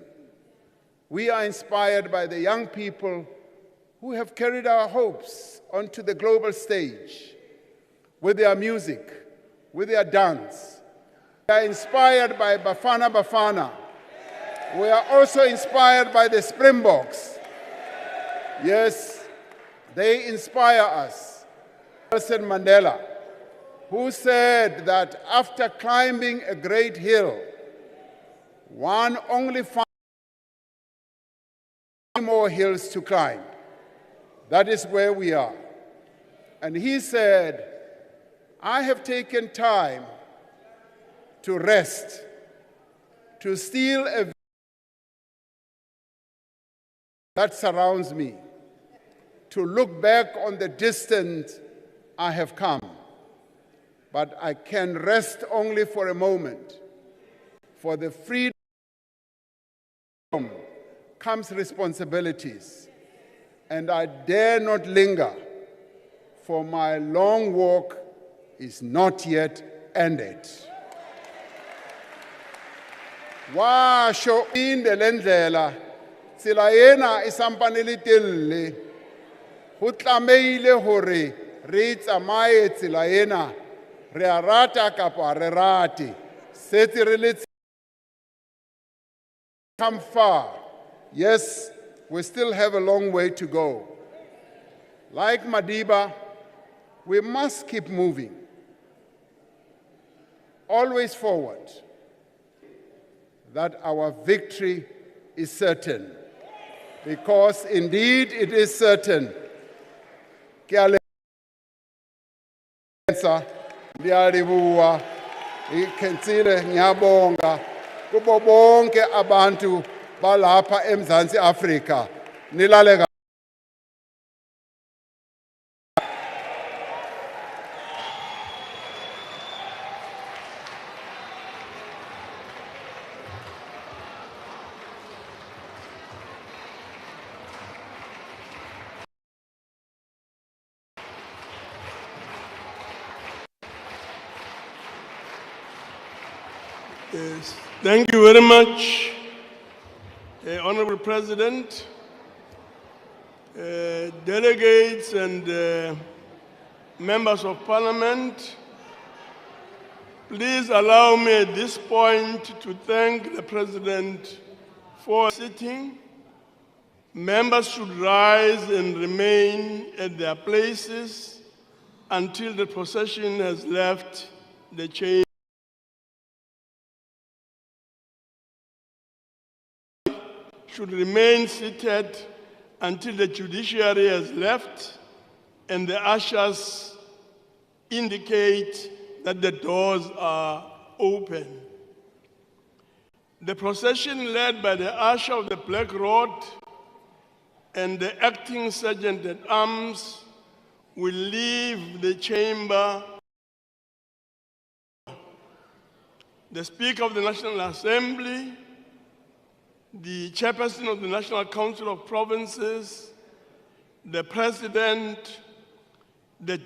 We are inspired by the young people who have carried our hopes onto the global stage with their music, with their dance. We are inspired by Bafana Bafana. We are also inspired by the Springboks. Yes, they inspire us. Nelson Mandela, who said that after climbing a great hill, one only finds more hills to climb. That is where we are. And he said, I have taken time to rest, to steal a view that surrounds me, to look back on the distance I have come. But I can rest only for a moment. For the freedom comes responsibilities, and I dare not linger, for my long walk is not yet ended. Washo inde lendlela tsela ena e sampane le telle ho tlameile hore re tsamaye tsela ena re a rata kapa re rate setse re le come far. Yes, we still have a long way to go. Like Madiba, We must keep moving, always forward, that our victory is certain, because indeed it is certain. Ndiyalibuka, ikhensile ngiyabonga kubo bonke abantu balapha eMzantsi Afrika. Nilale. Yes, thank you very much, Honorable President, delegates and members of Parliament. Please allow me at this point to thank the President for sitting. Members should rise and remain at their places until the procession has left the chamber. Should remain seated until the judiciary has left and the ushers indicate that the doors are open. The procession led by the usher of the Black Rod and the acting sergeant at arms will leave the chamber. The Speaker of the National Assembly, the Chairperson of the National Council of Provinces, the President, the